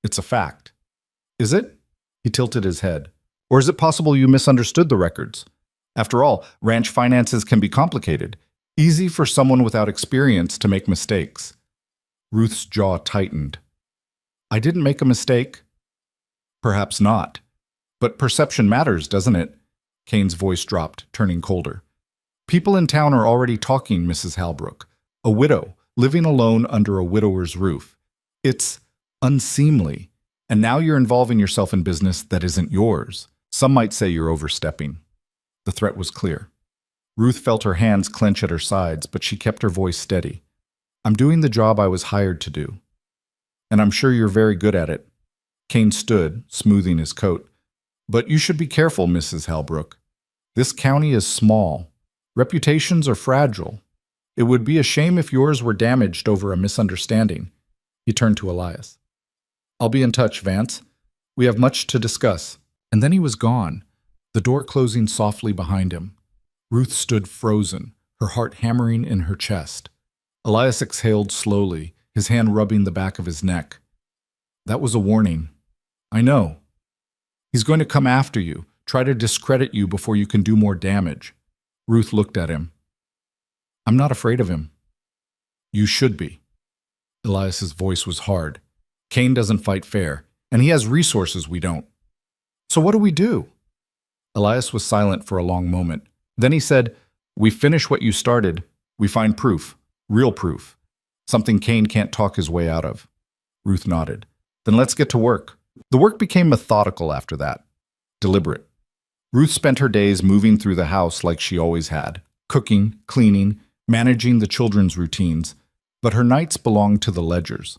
It's a fact. Is it? He tilted his head. Or is it possible you misunderstood the records? After all, ranch finances can be complicated. Easy for someone without experience to make mistakes. Ruth's jaw tightened. I didn't make a mistake. Perhaps not. But perception matters, doesn't it? Kane's voice dropped, turning colder. People in town are already talking, Mrs. Halbrook. A widow, living alone under a widower's roof. It's unseemly. And now you're involving yourself in business that isn't yours. Some might say you're overstepping. The threat was clear. Ruth felt her hands clench at her sides, but she kept her voice steady. I'm doing the job I was hired to do. And I'm sure you're very good at it. Kane stood, smoothing his coat. But you should be careful, Mrs. Halbrook. This county is small. Reputations are fragile. It would be a shame if yours were damaged over a misunderstanding. He turned to Elias. I'll be in touch, Vance. We have much to discuss. And then he was gone, the door closing softly behind him. Ruth stood frozen, her heart hammering in her chest. Elias exhaled slowly, his hand rubbing the back of his neck. That was a warning. I know. He's going to come after you, try to discredit you before you can do more damage. Ruth looked at him. I'm not afraid of him. You should be. Elias's voice was hard. Kane doesn't fight fair, and he has resources we don't. So what do we do? Elias was silent for a long moment. Then he said, we finish what you started. We find proof, real proof, something Kane can't talk his way out of. Ruth nodded. Then let's get to work. The work became methodical after that, deliberate. Ruth spent her days moving through the house like she always had, cooking, cleaning, managing the children's routines, but her nights belonged to the ledgers.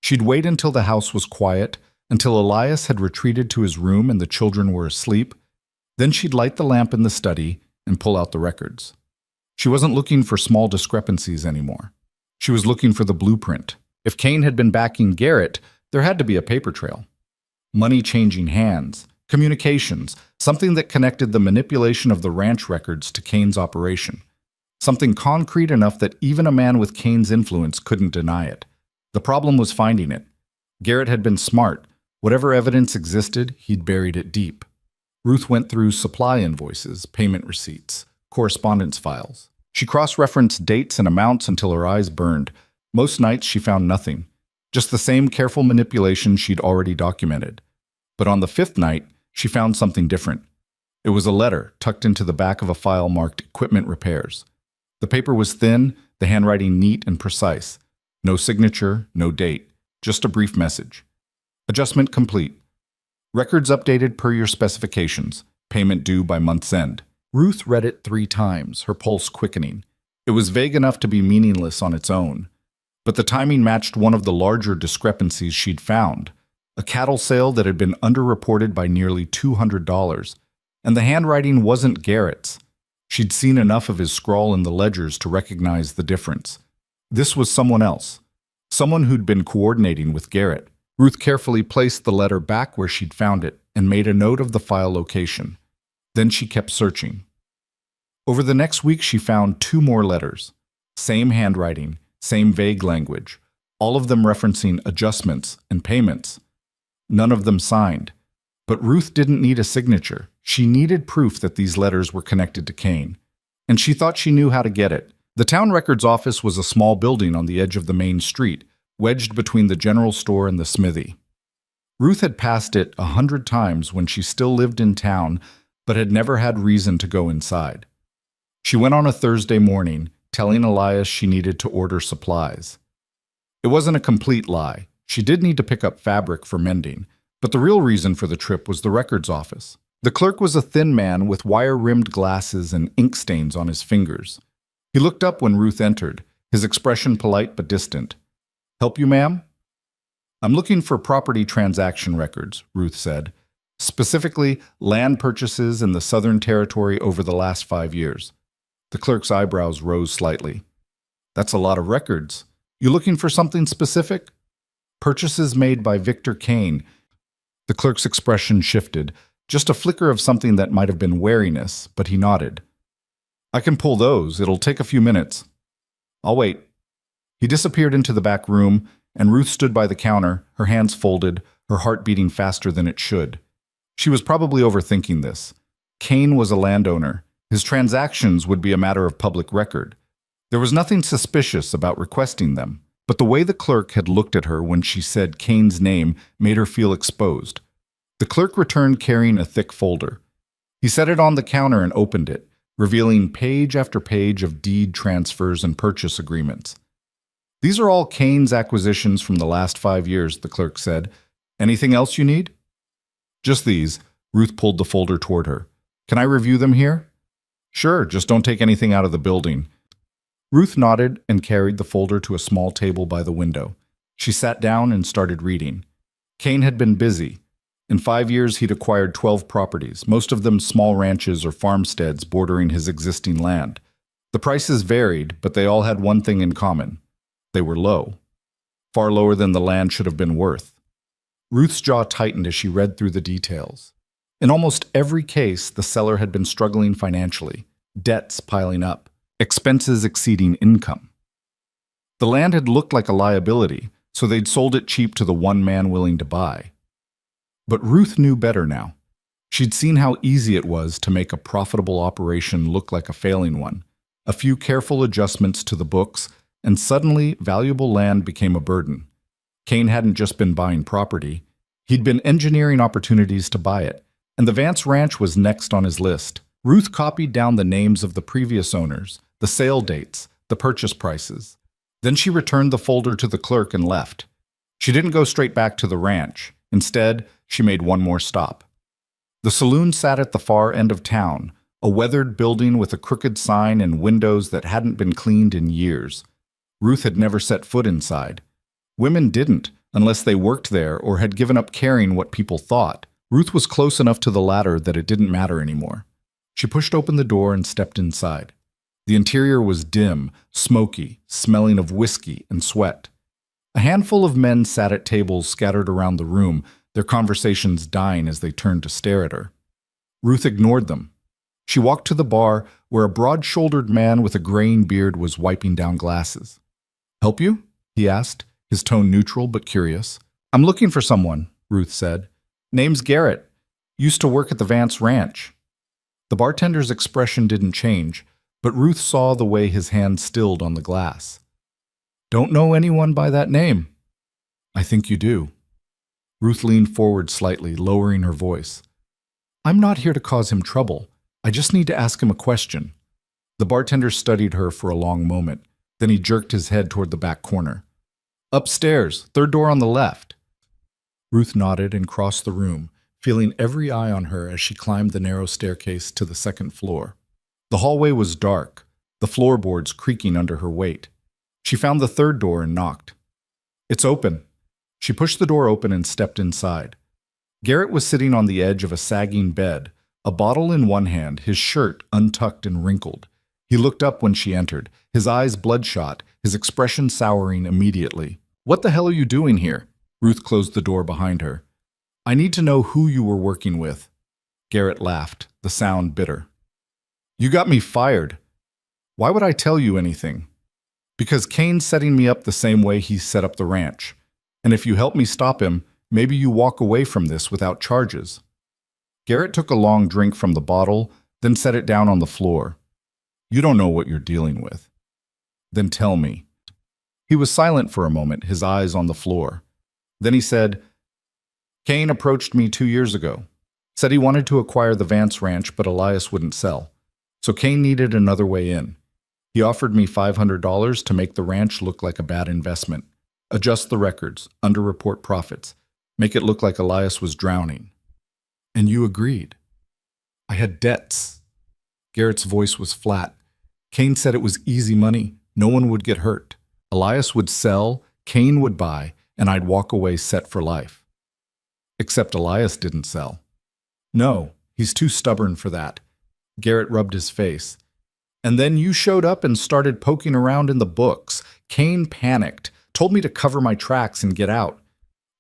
She'd wait until the house was quiet, until Elias had retreated to his room and the children were asleep. Then she'd light the lamp in the study and pull out the records. She wasn't looking for small discrepancies anymore. She was looking for the blueprint. If Kane had been backing Garrett, there had to be a paper trail. Money changing hands, communications, something that connected the manipulation of the ranch records to Kane's operation. Something concrete enough that even a man with Kane's influence couldn't deny it. The problem was finding it. Garrett had been smart. Whatever evidence existed, he'd buried it deep. Ruth went through supply invoices, payment receipts, correspondence files. She cross-referenced dates and amounts until her eyes burned. Most nights she found nothing. Just the same careful manipulation she'd already documented. But on the fifth night, she found something different. It was a letter tucked into the back of a file marked Equipment Repairs. The paper was thin, the handwriting neat and precise. No signature, no date, just a brief message. Adjustment complete. Records updated per your specifications. Payment due by month's end. Ruth read it 3 times, her pulse quickening. It was vague enough to be meaningless on its own. But the timing matched one of the larger discrepancies she'd found. a cattle sale that had been underreported by nearly $200, and the handwriting wasn't Garrett's. She'd seen enough of his scrawl in the ledgers to recognize the difference. This was someone else, someone who'd been coordinating with Garrett. Ruth carefully placed the letter back where she'd found it and made a note of the file location. Then she kept searching. Over the next week, she found 2 more letters. Same handwriting, same vague language, all of them referencing adjustments and payments. None of them signed. But Ruth didn't need a signature. She needed proof that these letters were connected to Kane. And she thought she knew how to get it. The town records office was a small building on the edge of the main street, wedged between the general store and the smithy. Ruth had passed it 100 times when she still lived in town, but had never had reason to go inside. She went on a Thursday morning, telling Elias she needed to order supplies. It wasn't a complete lie. She did need to pick up fabric for mending, but the real reason for the trip was the records office. The clerk was a thin man with wire-rimmed glasses and ink stains on his fingers. He looked up when Ruth entered, his expression polite but distant. "Help you, ma'am?" "I'm looking for property transaction records," Ruth said. "Specifically, land purchases in the Southern Territory over the last 5 years." The clerk's eyebrows rose slightly. "That's a lot of records. You looking for something specific?" "Purchases made by Victor Kane." The clerk's expression shifted, just a flicker of something that might have been wariness, but he nodded. "I can pull those. It'll take a few minutes." "I'll wait." He disappeared into the back room, and Ruth stood by the counter, her hands folded, her heart beating faster than it should. She was probably overthinking this. Kane was a landowner. His transactions would be a matter of public record. There was nothing suspicious about requesting them, but the way the clerk had looked at her when she said Kane's name made her feel exposed. The clerk returned carrying a thick folder. He set it on the counter and opened it, revealing page after page of deed transfers and purchase agreements. "These are all Kane's acquisitions from the last 5 years, the clerk said. "Anything else you need?" "Just these." Ruth pulled the folder toward her. "Can I review them here?" "Sure, just don't take anything out of the building." Ruth nodded and carried the folder to a small table by the window. She sat down and started reading. Kane had been busy. In 5 years, he'd acquired 12 properties, most of them small ranches or farmsteads bordering his existing land. The prices varied, but they all had one thing in common. They were low. Far lower than the land should have been worth. Ruth's jaw tightened as she read through the details. In almost every case, the seller had been struggling financially, debts piling up, expenses exceeding income. The land had looked like a liability, so they'd sold it cheap to the one man willing to buy. But Ruth knew better now. She'd seen how easy it was to make a profitable operation look like a failing one. A few careful adjustments to the books, and suddenly valuable land became a burden. Kane hadn't just been buying property. He'd been engineering opportunities to buy it, and the Vance Ranch was next on his list. Ruth copied down the names of the previous owners, the sale dates, the purchase prices. Then she returned the folder to the clerk and left. She didn't go straight back to the ranch. Instead, she made one more stop. The saloon sat at the far end of town, a weathered building with a crooked sign and windows that hadn't been cleaned in years. Ruth had never set foot inside. Women didn't, unless they worked there or had given up caring what people thought. Ruth was close enough to the latter that it didn't matter anymore. She pushed open the door and stepped inside. The interior was dim, smoky, smelling of whiskey and sweat. A handful of men sat at tables scattered around the room, their conversations dying as they turned to stare at her. Ruth ignored them. She walked to the bar where a broad-shouldered man with a graying beard was wiping down glasses. "Help you?" he asked, his tone neutral but curious. "I'm looking for someone," Ruth said. "Name's Garrett. Used to work at the Vance Ranch." The bartender's expression didn't change, but Ruth saw the way his hand stilled on the glass. "Don't know anyone by that name." "I think you do." Ruth leaned forward slightly, lowering her voice. "I'm not here to cause him trouble. I just need to ask him a question." The bartender studied her for a long moment. Then he jerked his head toward the back corner. "Upstairs, third door on the left." Ruth nodded and crossed the room, feeling every eye on her as she climbed the narrow staircase to the second floor. The hallway was dark, the floorboards creaking under her weight. She found the third door and knocked. "It's open." She pushed the door open and stepped inside. Garrett was sitting on the edge of a sagging bed, a bottle in one hand, his shirt untucked and wrinkled. He looked up when she entered, his eyes bloodshot, his expression souring immediately. "What the hell are you doing here?" Ruth closed the door behind her. "I need to know who you were working with." Garrett laughed, the sound bitter. "You got me fired. Why would I tell you anything?" "Because Kane's setting me up the same way he set up the ranch. And if you help me stop him, maybe you walk away from this without charges." Garrett took a long drink from the bottle, then set it down on the floor. "You don't know what you're dealing with." "Then tell me." He was silent for a moment, his eyes on the floor. Then he said, "Kane approached me 2 years ago. Said he wanted to acquire the Vance Ranch, but Elias wouldn't sell. So Kane needed another way in. He offered me $500 to make the ranch look like a bad investment. Adjust the records, underreport profits, make it look like Elias was drowning. And you agreed." "I had debts." Garrett's voice was flat. "Kane said it was easy money. No one would get hurt. Elias would sell, Kane would buy, and I'd walk away set for life." "Except Elias didn't sell." "No, he's too stubborn for that." Garrett rubbed his face. "And then you showed up and started poking around in the books. Kane panicked, told me to cover my tracks and get out."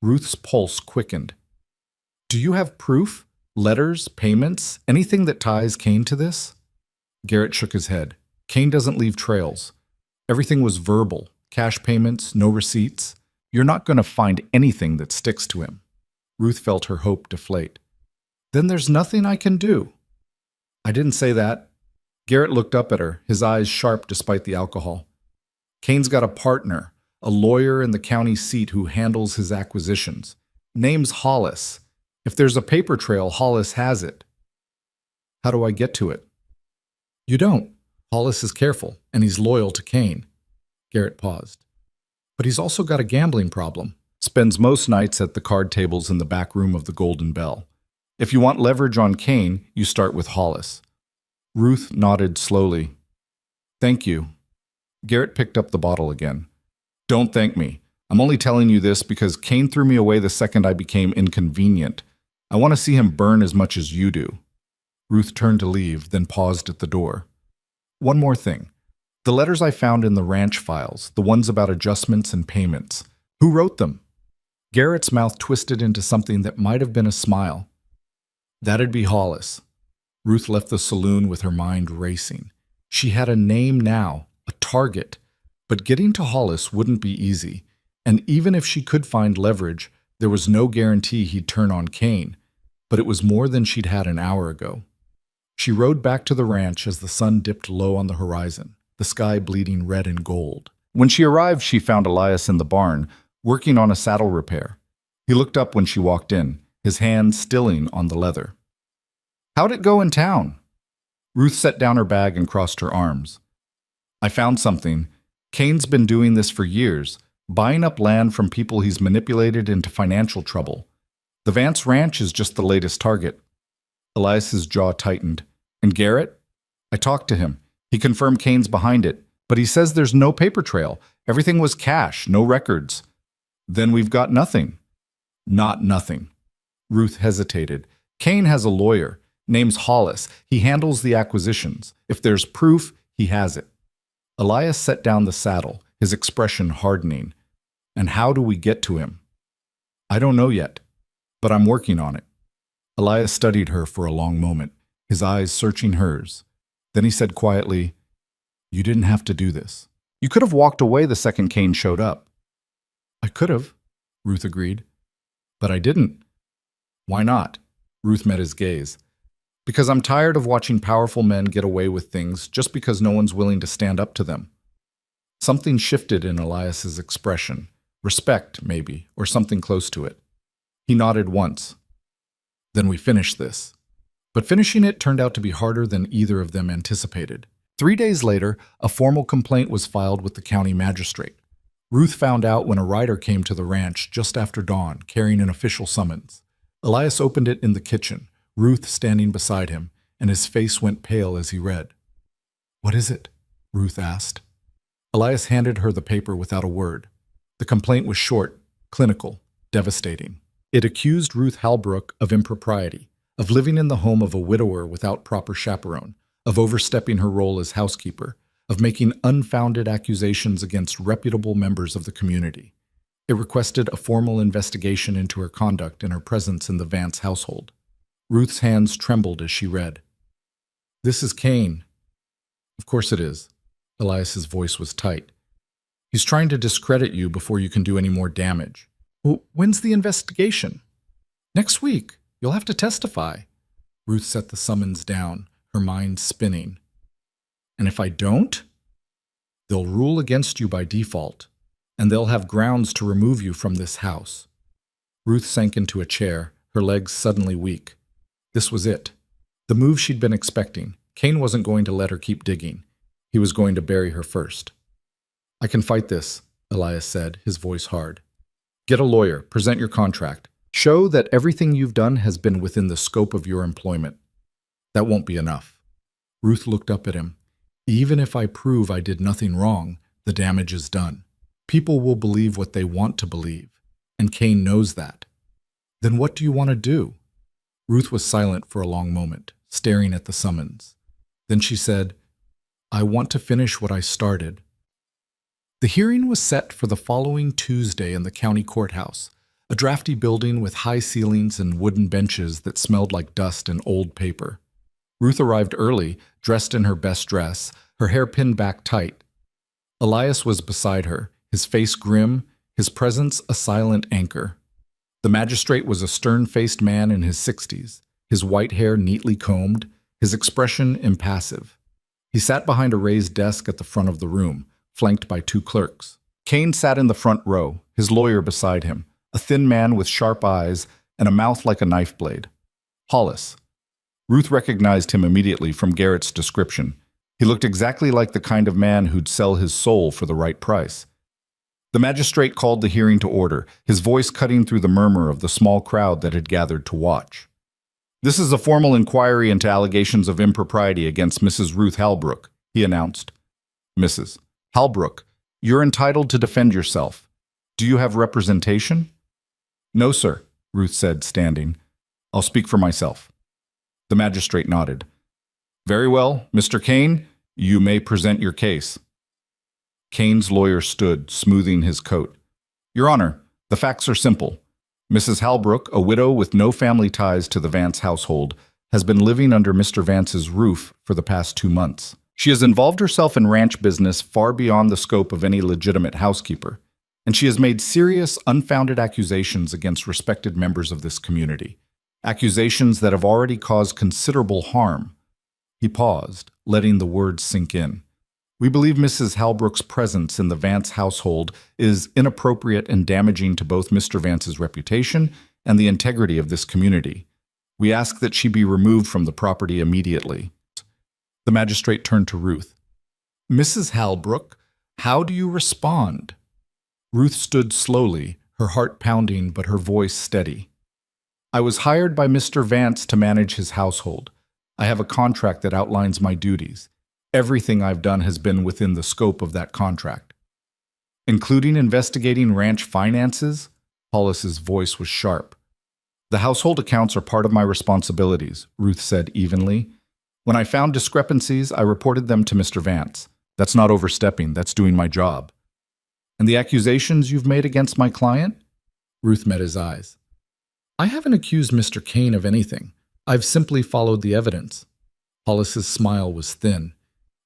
Ruth's pulse quickened. "Do you have proof? Letters, payments, anything that ties Kane to this?" Garrett shook his head. "Kane doesn't leave trails. Everything was verbal, cash payments, no receipts. You're not going to find anything that sticks to him." Ruth felt her hope deflate. "Then there's nothing I can do." "I didn't say that." Garrett looked up at her, his eyes sharp despite the alcohol. "Kane's got a partner, a lawyer in the county seat who handles his acquisitions. Name's Hollis. If there's a paper trail, Hollis has it." "How do I get to it?" "You don't. Hollis is careful, and he's loyal to Kane." Garrett paused. "But he's also got a gambling problem. Spends most nights at the card tables in the back room of the Golden Bell. If you want leverage on Kane, you start with Hollis." Ruth nodded slowly. "Thank you." Garrett picked up the bottle again. "Don't thank me. I'm only telling you this because Kane threw me away the second I became inconvenient. I want to see him burn as much as you do." Ruth turned to leave, then paused at the door. "One more thing. The letters I found in the ranch files, the ones about adjustments and payments. Who wrote them?" Garrett's mouth twisted into something that might have been a smile. "That'd be Hollis." Ruth left the saloon with her mind racing. She had a name now, a target, but getting to Hollis wouldn't be easy, and even if she could find leverage, there was no guarantee he'd turn on Kane, but it was more than she'd had an hour ago. She rode back to the ranch as the sun dipped low on the horizon, the sky bleeding red and gold. When she arrived, she found Elias in the barn, working on a saddle repair. He looked up when she walked in, his hand stilling on the leather. "How'd it go in town?" Ruth set down her bag and crossed her arms. "I found something. Kane's been doing this for years, buying up land from people he's manipulated into financial trouble. The Vance Ranch is just the latest target." Elias's jaw tightened. "And Garrett?" "I talked to him. He confirmed Kane's behind it, but he says there's no paper trail. Everything was cash, no records." "Then we've got nothing." "Not nothing." Ruth hesitated. "Kane has a lawyer. Name's Hollis. He handles the acquisitions. If there's proof, he has it." Elias set down the saddle, his expression hardening. "And how do we get to him?" "I don't know yet, but I'm working on it." Elias studied her for a long moment, his eyes searching hers. Then he said quietly, "You didn't have to do this. You could have walked away the second Kane showed up." "I could have," Ruth agreed. "But I didn't." "Why not?" Ruth met his gaze. "Because I'm tired of watching powerful men get away with things just because no one's willing to stand up to them." Something shifted in Elias's expression. Respect, maybe, or something close to it. He nodded once. "Then we finish this." But finishing it turned out to be harder than either of them anticipated. 3 days later, a formal complaint was filed with the county magistrate. Ruth found out when a rider came to the ranch just after dawn, carrying an official summons. Elias opened it in the kitchen, Ruth standing beside him, and his face went pale as he read. "What is it?" Ruth asked. Elias handed her the paper without a word. The complaint was short, clinical. devastating. It accused Ruth Halbrook of impropriety, of living in the home of a widower without proper chaperone, of overstepping her role as housekeeper, of making unfounded accusations against reputable members of the community. It requested a formal investigation into her conduct and her presence in the Vance household. Ruth's hands trembled as she read. "This is Cain." "Of course it is." Elias's voice was tight. "He's trying to discredit you before you can do any more damage." "Well, when's the investigation?" "Next week. You'll have to testify." Ruth set the summons down, her mind spinning. "And if I don't?" "They'll rule against you by default, and they'll have grounds to remove you from this house." Ruth sank into a chair, her legs suddenly weak. This was it. The move she'd been expecting. Cain wasn't going to let her keep digging. He was going to bury her first. "I can fight this," Elias said, his voice hard. "Get a lawyer, present your contract. Show that everything you've done has been within the scope of your employment. That won't be enough." Ruth looked up at him. "Even if I prove I did nothing wrong, the damage is done. People will believe what they want to believe, and Cain knows that." "Then what do you want to do?" Ruth was silent for a long moment, staring at the summons. Then she said, "I want to finish what I started." The hearing was set for the following Tuesday in the county courthouse, a drafty building with high ceilings and wooden benches that smelled like dust and old paper. Ruth arrived early, dressed in her best dress, her hair pinned back tight. Elias was beside her, his face grim, his presence a silent anchor. The magistrate was a stern-faced man in his 60s, his white hair neatly combed, his expression impassive. He sat behind a raised desk at the front of the room, flanked by two clerks. Cain sat in the front row, his lawyer beside him, a thin man with sharp eyes and a mouth like a knife blade. Hollis. Ruth recognized him immediately from Garrett's description. He looked exactly like the kind of man who'd sell his soul for the right price. The magistrate called the hearing to order, his voice cutting through the murmur of the small crowd that had gathered to watch. "This is a formal inquiry into allegations of impropriety against Mrs. Ruth Halbrook," he announced. "Mrs. Halbrook, you're entitled to defend yourself. Do you have representation?" "No, sir," Ruth said, standing. "I'll speak for myself." The magistrate nodded. "Very well, Mr. Cain, you may present your case." Cain's lawyer stood, smoothing his coat. "Your Honor, the facts are simple. Mrs. Halbrook, a widow with no family ties to the Vance household, has been living under Mr. Vance's roof for the past 2 months. She has involved herself in ranch business far beyond the scope of any legitimate housekeeper, and she has made serious, unfounded accusations against respected members of this community, accusations that have already caused considerable harm." He paused, letting the words sink in. "We believe Mrs. Halbrook's presence in the Vance household is inappropriate and damaging to both Mr. Vance's reputation and the integrity of this community. We ask that she be removed from the property immediately." The magistrate turned to Ruth. "Mrs. Halbrook, how do you respond?" Ruth stood slowly, her heart pounding but her voice steady. "I was hired by Mr. Vance to manage his household. I have a contract that outlines my duties. Everything I've done has been within the scope of that contract." "Including investigating ranch finances?" Hollis's voice was sharp. "The household accounts are part of my responsibilities," Ruth said evenly. "When I found discrepancies, I reported them to Mr. Vance. That's not overstepping, that's doing my job." "And the accusations you've made against my client?" Ruth met his eyes. "I haven't accused Mr. Cain of anything. I've simply followed the evidence." Hollis's smile was thin.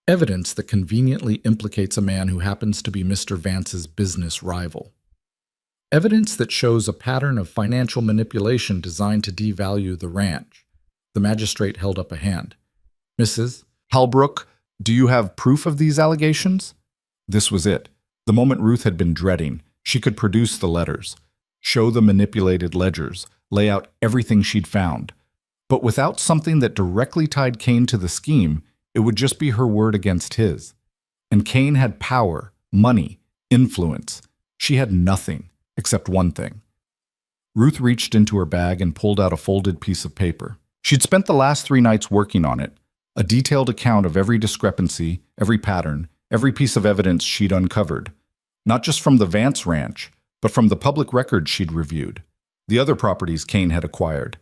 "Evidence that conveniently implicates a man who happens to be Mr. Vance's business rival. Evidence that shows a pattern of financial manipulation designed to devalue the ranch." The magistrate held up a hand. "Mrs. Halbrook, do you have proof of these allegations?" This was it. The moment Ruth had been dreading. She could produce the letters, show the manipulated ledgers, lay out everything she'd found. But without something that directly tied Cain to the scheme, it would just be her word against his. And Cain had power, money, influence. She had nothing, except one thing. Ruth reached into her bag and pulled out a folded piece of paper. She'd spent the last 3 nights working on it, a detailed account of every discrepancy, every pattern, every piece of evidence she'd uncovered. Not just from the Vance ranch, but from the public records she'd reviewed, the other properties Kane had acquired,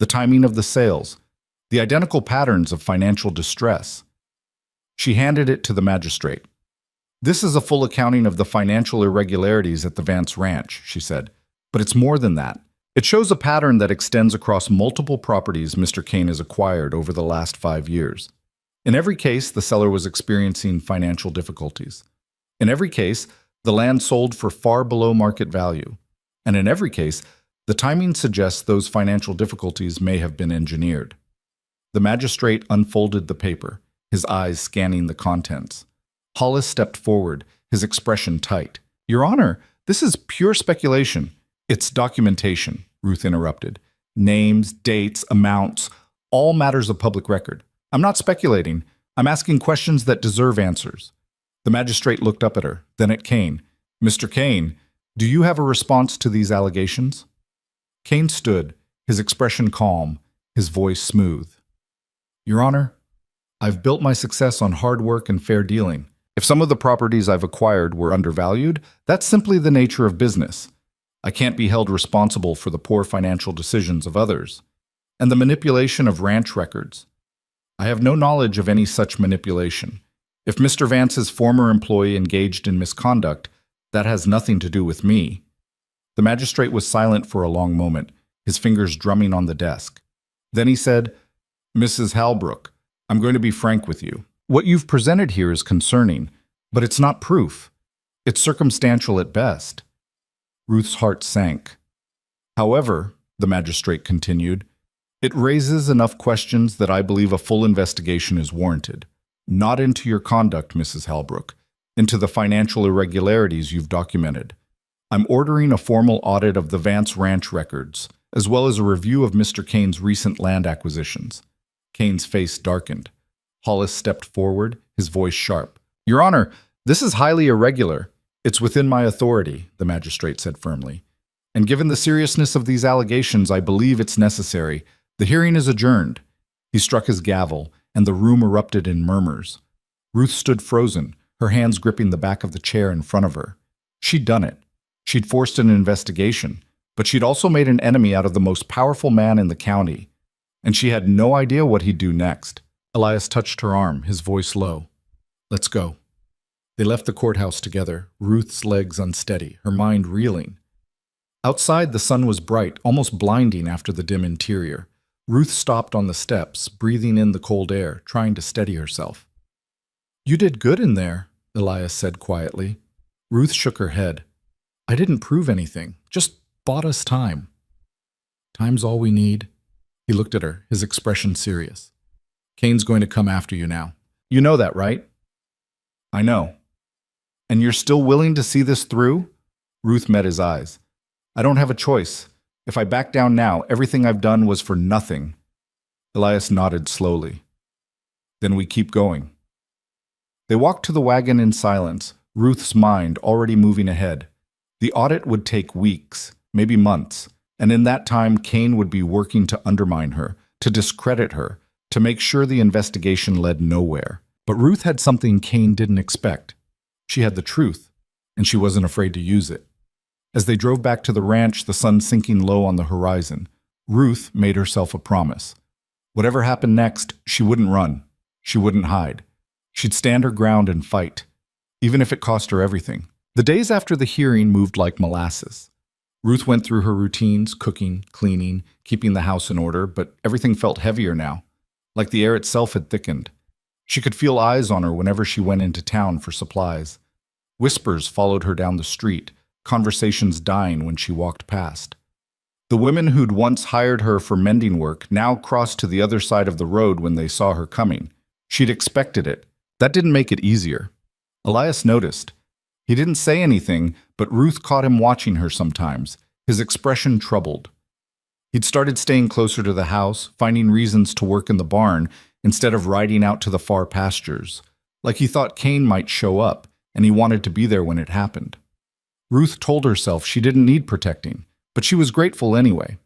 the timing of the sales, the identical patterns of financial distress. She handed it to the magistrate. "This is a full accounting of the financial irregularities at the Vance Ranch," she said. "But it's more than that. It shows a pattern that extends across multiple properties Mr. Kane has acquired over the last 5 years. In every case, the seller was experiencing financial difficulties. In every case, the land sold for far below market value. And in every case, the timing suggests those financial difficulties may have been engineered." The magistrate unfolded the paper, his eyes scanning the contents. Hollis stepped forward, his expression tight. "Your Honor, this is pure speculation." "It's documentation," Ruth interrupted. "Names, dates, amounts, all matters of public record. I'm not speculating. I'm asking questions that deserve answers." The magistrate looked up at her, then at Kane. "Mr. Kane, do you have a response to these allegations?" Kane stood, his expression calm, his voice smooth. "Your Honor, I've built my success on hard work and fair dealing. If some of the properties I've acquired were undervalued, that's simply the nature of business. I can't be held responsible for the poor financial decisions of others and the manipulation of ranch records. I have no knowledge of any such manipulation. If Mr. Vance's former employee engaged in misconduct, that has nothing to do with me." The magistrate was silent for a long moment, his fingers drumming on the desk. Then he said, "Mrs. Halbrook, I'm going to be frank with you. What you've presented here is concerning, but it's not proof. It's circumstantial at best." Ruth's heart sank. "However," the magistrate continued, "it raises enough questions that I believe a full investigation is warranted. Not into your conduct, Mrs. Halbrook, into the financial irregularities you've documented. I'm ordering a formal audit of the Vance Ranch records, as well as a review of Mr. Kane's recent land acquisitions." Kane's face darkened. Hollis stepped forward, his voice sharp. "Your Honor, this is highly irregular. It's within my authority," the magistrate said firmly. "And given the seriousness of these allegations, I believe it's necessary. The hearing is adjourned." He struck his gavel, and the room erupted in murmurs. Ruth stood frozen, her hands gripping the back of the chair in front of her. She'd done it. She'd forced an investigation, but she'd also made an enemy out of the most powerful man in the county. And she had no idea what he'd do next. Elias touched her arm, his voice low. "Let's go." They left the courthouse together, Ruth's legs unsteady, her mind reeling. Outside, the sun was bright, almost blinding after the dim interior. Ruth stopped on the steps, breathing in the cold air, trying to steady herself. "You did good in there," Elias said quietly. Ruth shook her head. "I didn't prove anything, just bought us time." "Time's all we need." He looked at her, his expression serious. "Kane's going to come after you now. You know that, right?" "I know." "And you're still willing to see this through?" Ruth met his eyes. "I don't have a choice. If I back down now, everything I've done was for nothing." Elias nodded slowly. "Then we keep going." They walked to the wagon in silence, Ruth's mind already moving ahead. The audit would take weeks, maybe months, and in that time Kane would be working to undermine her, to discredit her, to make sure the investigation led nowhere. But Ruth had something Kane didn't expect. She had the truth, and she wasn't afraid to use it. As they drove back to the ranch, the sun sinking low on the horizon, Ruth made herself a promise. Whatever happened next, she wouldn't run. She wouldn't hide. She'd stand her ground and fight, even if it cost her everything. The days after the hearing moved like molasses. Ruth went through her routines, cooking, cleaning, keeping the house in order, but everything felt heavier now, like the air itself had thickened. She could feel eyes on her whenever she went into town for supplies. Whispers followed her down the street, conversations dying when she walked past. The women who'd once hired her for mending work now crossed to the other side of the road when they saw her coming. She'd expected it. That didn't make it easier. Elias noticed. He didn't say anything, but Ruth caught him watching her sometimes, his expression troubled. He'd started staying closer to the house, finding reasons to work in the barn instead of riding out to the far pastures, like he thought Kane might show up, and he wanted to be there when it happened. Ruth told herself she didn't need protecting, but she was grateful anyway.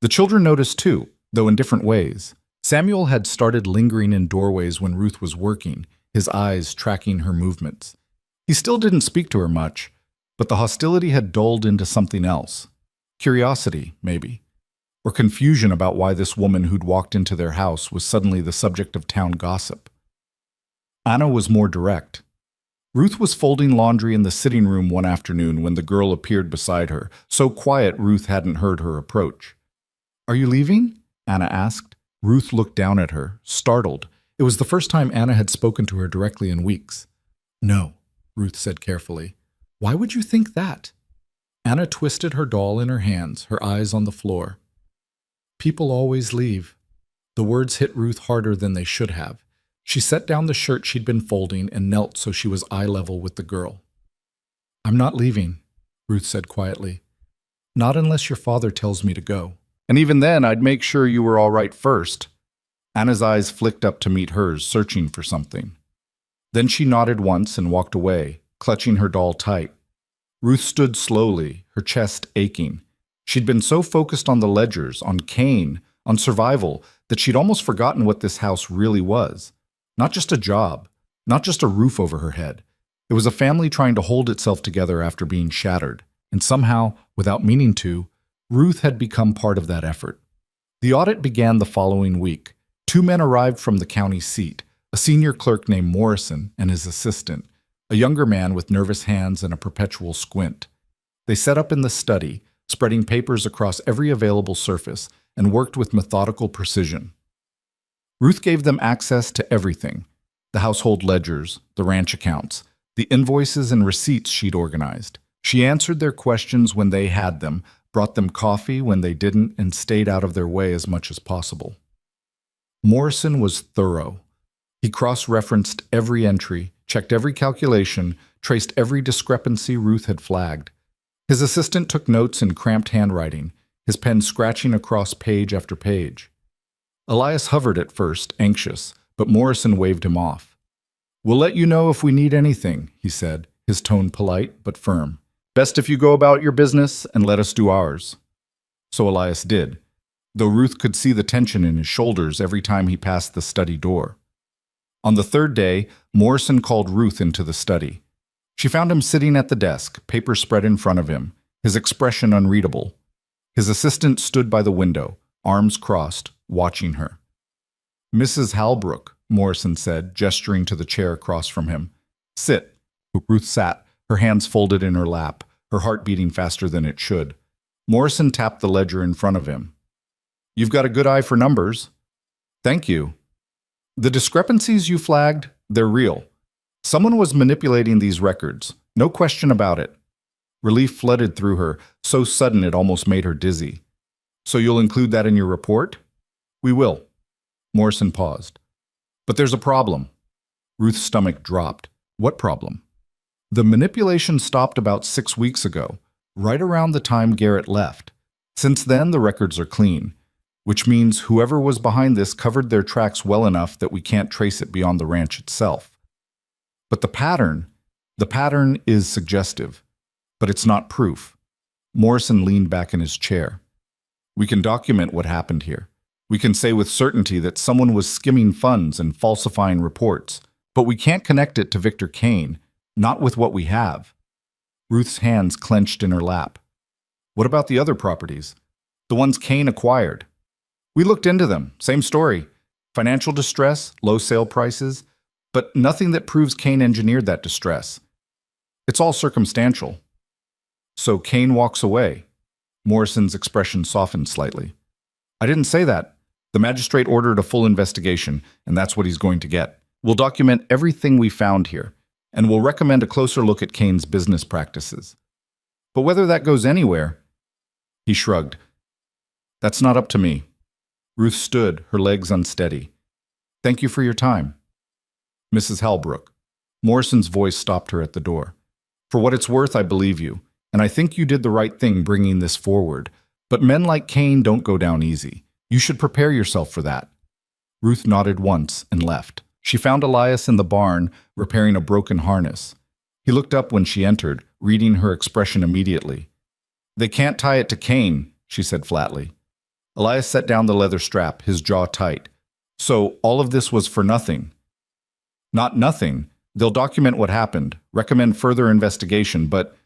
The children noticed too, though in different ways. Samuel had started lingering in doorways when Ruth was working, his eyes tracking her movements. He still didn't speak to her much, But the hostility had dulled into something else. Curiosity, maybe. Or confusion about why this woman who'd walked into their house was suddenly the subject of town gossip. Anna was more direct. Ruth was folding laundry in the sitting room one afternoon when the girl appeared beside her, so quiet Ruth hadn't heard her approach. "Are you leaving?" Anna asked. Ruth looked down at her, startled. It was the first time Anna had spoken to her directly in weeks. "No," Ruth said carefully. "Why would you think that?" Anna twisted her doll in her hands, her eyes on the floor. "People always leave." The words hit Ruth harder than they should have. She set down the shirt she'd been folding and knelt so she was eye level with the girl. "I'm not leaving," Ruth said quietly. "Not unless your father tells me to go. And even then, I'd make sure you were all right first." Anna's eyes flicked up to meet hers, searching for something. Then she nodded once and walked away, clutching her doll tight. Ruth stood slowly, her chest aching. She'd been so focused on the ledgers, on Kane, on survival, that she'd almost forgotten what this house really was. Not just a job, not just a roof over her head. It was a family trying to hold itself together after being shattered. And somehow, without meaning to, Ruth had become part of that effort. The audit began the following week. 2 men arrived from the county seat, a senior clerk named Morrison and his assistant, a younger man with nervous hands and a perpetual squint. They set up in the study, spreading papers across every available surface, and worked with methodical precision. Ruth gave them access to everything: the household ledgers, the ranch accounts, the invoices and receipts she'd organized. She answered their questions when they had them, brought them coffee when they didn't, and stayed out of their way as much as possible. Morrison was thorough. He cross-referenced every entry, checked every calculation, traced every discrepancy Ruth had flagged. His assistant took notes in cramped handwriting, his pen scratching across page after page. Elias hovered at first, anxious, but Morrison waved him off. "We'll let you know if we need anything," he said, his tone polite but firm. "Best if you go about your business and let us do ours." So Elias did, though Ruth could see the tension in his shoulders every time he passed the study door. On the 3rd day, Morrison called Ruth into the study. She found him sitting at the desk, papers spread in front of him, his expression unreadable. His assistant stood by the window, arms crossed, watching her. "Mrs. Halbrook," Morrison said, gesturing to the chair across from him. "Sit." Ruth sat, her hands folded in her lap, her heart beating faster than it should. Morrison tapped the ledger in front of him. "You've got a good eye for numbers." "Thank you." "The discrepancies you flagged, they're real. Someone was manipulating these records, no question about it." Relief flooded through her, so sudden it almost made her dizzy. "So you'll include that in your report?" "We will." Morrison paused. "But there's a problem." Ruth's stomach dropped. "What problem?" "The manipulation stopped about 6 weeks ago, right around the time Garrett left. Since then, the records are clean, which means whoever was behind this covered their tracks well enough that we can't trace it beyond the ranch itself. But the pattern is suggestive, but it's not proof." Morrison leaned back in his chair. "We can document what happened here. We can say with certainty that someone was skimming funds and falsifying reports, but we can't connect it to Victor Kane, not with what we have." Ruth's hands clenched in her lap. "What about the other properties? The ones Kane acquired?" "We looked into them. Same story. Financial distress, low sale prices, but nothing that proves Kane engineered that distress. It's all circumstantial." "So Kane walks away." Morrison's expression softened slightly. "I didn't say that. The magistrate ordered a full investigation, and that's what he's going to get. We'll document everything we found here, and we'll recommend a closer look at Kane's business practices. But whether that goes anywhere..." He shrugged. "That's not up to me." Ruth stood, her legs unsteady. "Thank you for your time." "Mrs. Halbrook." Morrison's voice stopped her at the door. "For what it's worth, I believe you, and I think you did the right thing bringing this forward. But men like Kane don't go down easy. You should prepare yourself for that." Ruth nodded once and left. She found Elias in the barn, repairing a broken harness. He looked up when she entered, reading her expression immediately. "They can't tie it to Kane," she said flatly. Elias set down the leather strap, his jaw tight. "So all of this was for nothing?" "Not nothing. They'll document what happened, recommend further investigation, but..."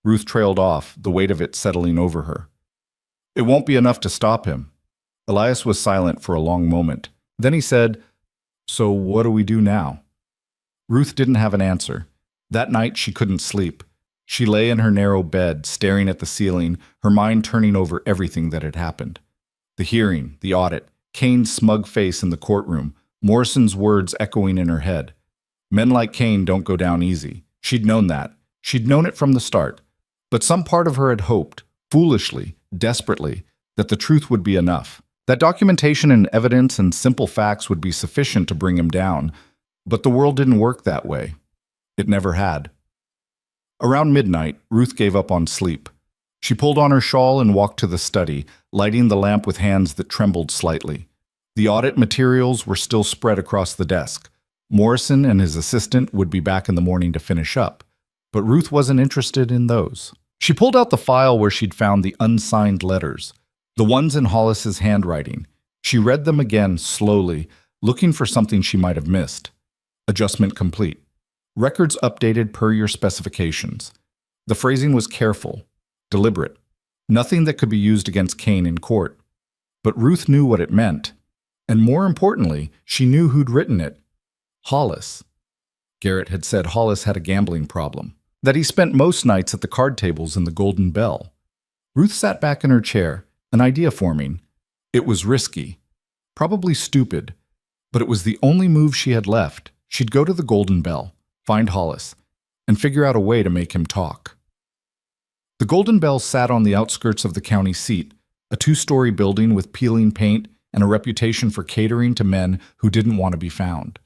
Ruth trailed off, the weight of it settling over her. It won't be enough to stop him. Elias was silent for a long moment. Then he said, "So what do we do now?" Ruth didn't have an answer. That night she couldn't sleep. She lay in her narrow bed, staring at the ceiling, her mind turning over everything that had happened. The hearing, the audit, Kane's smug face in the courtroom, Morrison's words echoing in her head. Men like Kane don't go down easy. She'd known that. She'd known it from the start. But some part of her had hoped, foolishly, desperately, that the truth would be enough. That documentation and evidence and simple facts would be sufficient to bring him down. But the world didn't work that way. It never had. Around midnight, Ruth gave up on sleep. She pulled on her shawl and walked to the study, lighting the lamp with hands that trembled slightly. The audit materials were still spread across the desk. Morrison and his assistant would be back in the morning to finish up. But Ruth wasn't interested in those. She pulled out the file where she'd found the unsigned letters, the ones in Hollis's handwriting. She read them again slowly, looking for something she might have missed. Adjustment complete. Records updated per your specifications. The phrasing was careful, deliberate. Nothing that could be used against Kane in court. But Ruth knew what it meant. And more importantly, she knew who'd written it. Hollis. Garrett had said Hollis had a gambling problem, that he spent most nights at the card tables in the Golden Bell. Ruth sat back in her chair, an idea forming. It was risky, probably stupid, but it was the only move she had left. She'd go to the Golden Bell, find Hollis, and figure out a way to make him talk. The Golden Bell sat on the outskirts of the county seat, a 2-story building with peeling paint and a reputation for catering to men who didn't want to be found.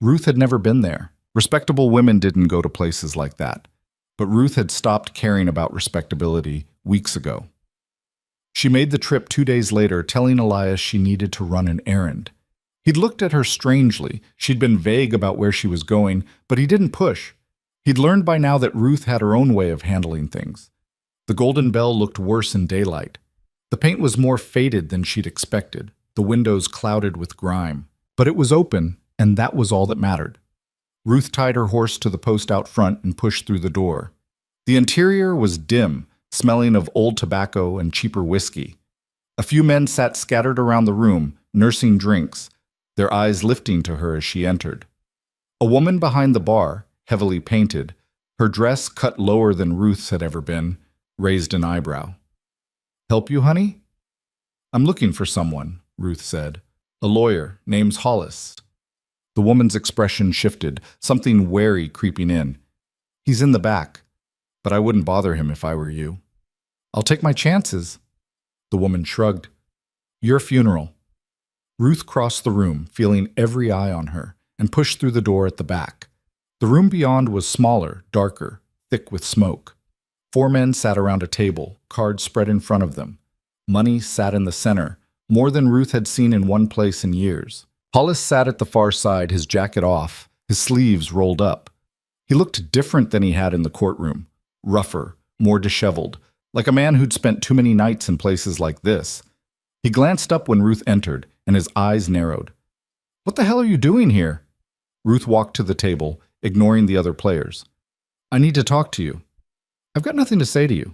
Ruth had never been there. Respectable women didn't go to places like that. But Ruth had stopped caring about respectability weeks ago. She made the trip 2 days later, telling Elias she needed to run an errand. He'd looked at her strangely. She'd been vague about where she was going, but he didn't push. He'd learned by now that Ruth had her own way of handling things. The Golden Bell looked worse in daylight. The paint was more faded than she'd expected, the windows clouded with grime. But it was open, and that was all that mattered. Ruth tied her horse to the post out front and pushed through the door. The interior was dim, smelling of old tobacco and cheaper whiskey. A few men sat scattered around the room, nursing drinks, their eyes lifting to her as she entered. A woman behind the bar, heavily painted, her dress cut lower than Ruth's had ever been, raised an eyebrow. "Help you, honey?" "I'm looking for someone," Ruth said. "A lawyer, name's Hollis." The woman's expression shifted, something wary creeping in. "He's in the back, but I wouldn't bother him if I were you." "I'll take my chances." The woman shrugged. "Your funeral." Ruth crossed the room, feeling every eye on her, and pushed through the door at the back. The room beyond was smaller, darker, thick with smoke. 4 men sat around a table, cards spread in front of them. Money sat in the center, more than Ruth had seen in one place in years. Hollis sat at the far side, his jacket off, his sleeves rolled up. He looked different than he had in the courtroom, rougher, more disheveled, like a man who'd spent too many nights in places like this. He glanced up when Ruth entered, and his eyes narrowed. "What the hell are you doing here?" Ruth walked to the table, ignoring the other players. "I need to talk to you." "I've got nothing to say to you."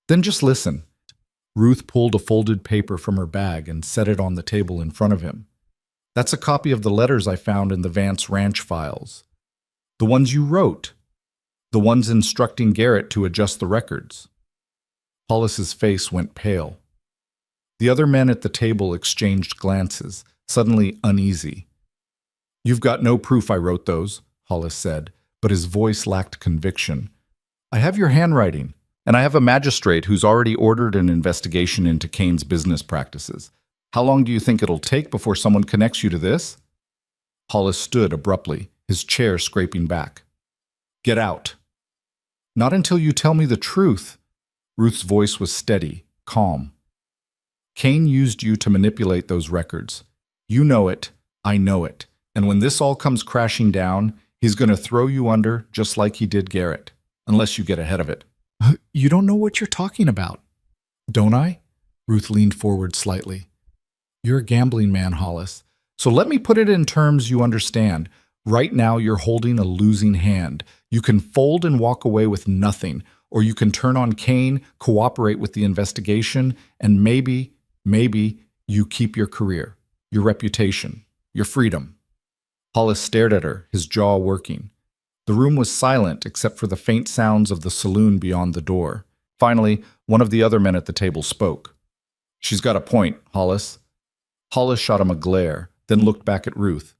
"Then just listen." Ruth pulled a folded paper from her bag and set it on the table in front of him. "That's a copy of the letters I found in the Vance Ranch files. The ones you wrote. The ones instructing Garrett to adjust the records." Hollis's face went pale. The other men at the table exchanged glances, suddenly uneasy. "You've got no proof I wrote those," Hollis said, but his voice lacked conviction. "I have your handwriting, and I have a magistrate who's already ordered an investigation into Kane's business practices. How long do you think it'll take before someone connects you to this?" Hollis stood abruptly, his chair scraping back. "Get out." "Not until you tell me the truth." Ruth's voice was steady, calm. "Kane used you to manipulate those records. You know it, I know it, and when this all comes crashing down, he's going to throw you under just like he did Garrett, unless you get ahead of it." "You don't know what you're talking about." "Don't I?" Ruth leaned forward slightly. "You're a gambling man, Hollis. So let me put it in terms you understand. Right now you're holding a losing hand. You can fold and walk away with nothing, or you can turn on Kane, cooperate with the investigation, and maybe you keep your career, your reputation, your freedom. Hollis stared at her, his jaw working. The room was silent except for the faint sounds of the saloon beyond the door. Finally, one of the other men at the table spoke. "She's got a point, Hollis." Hollis shot him a glare, then looked back at Ruth.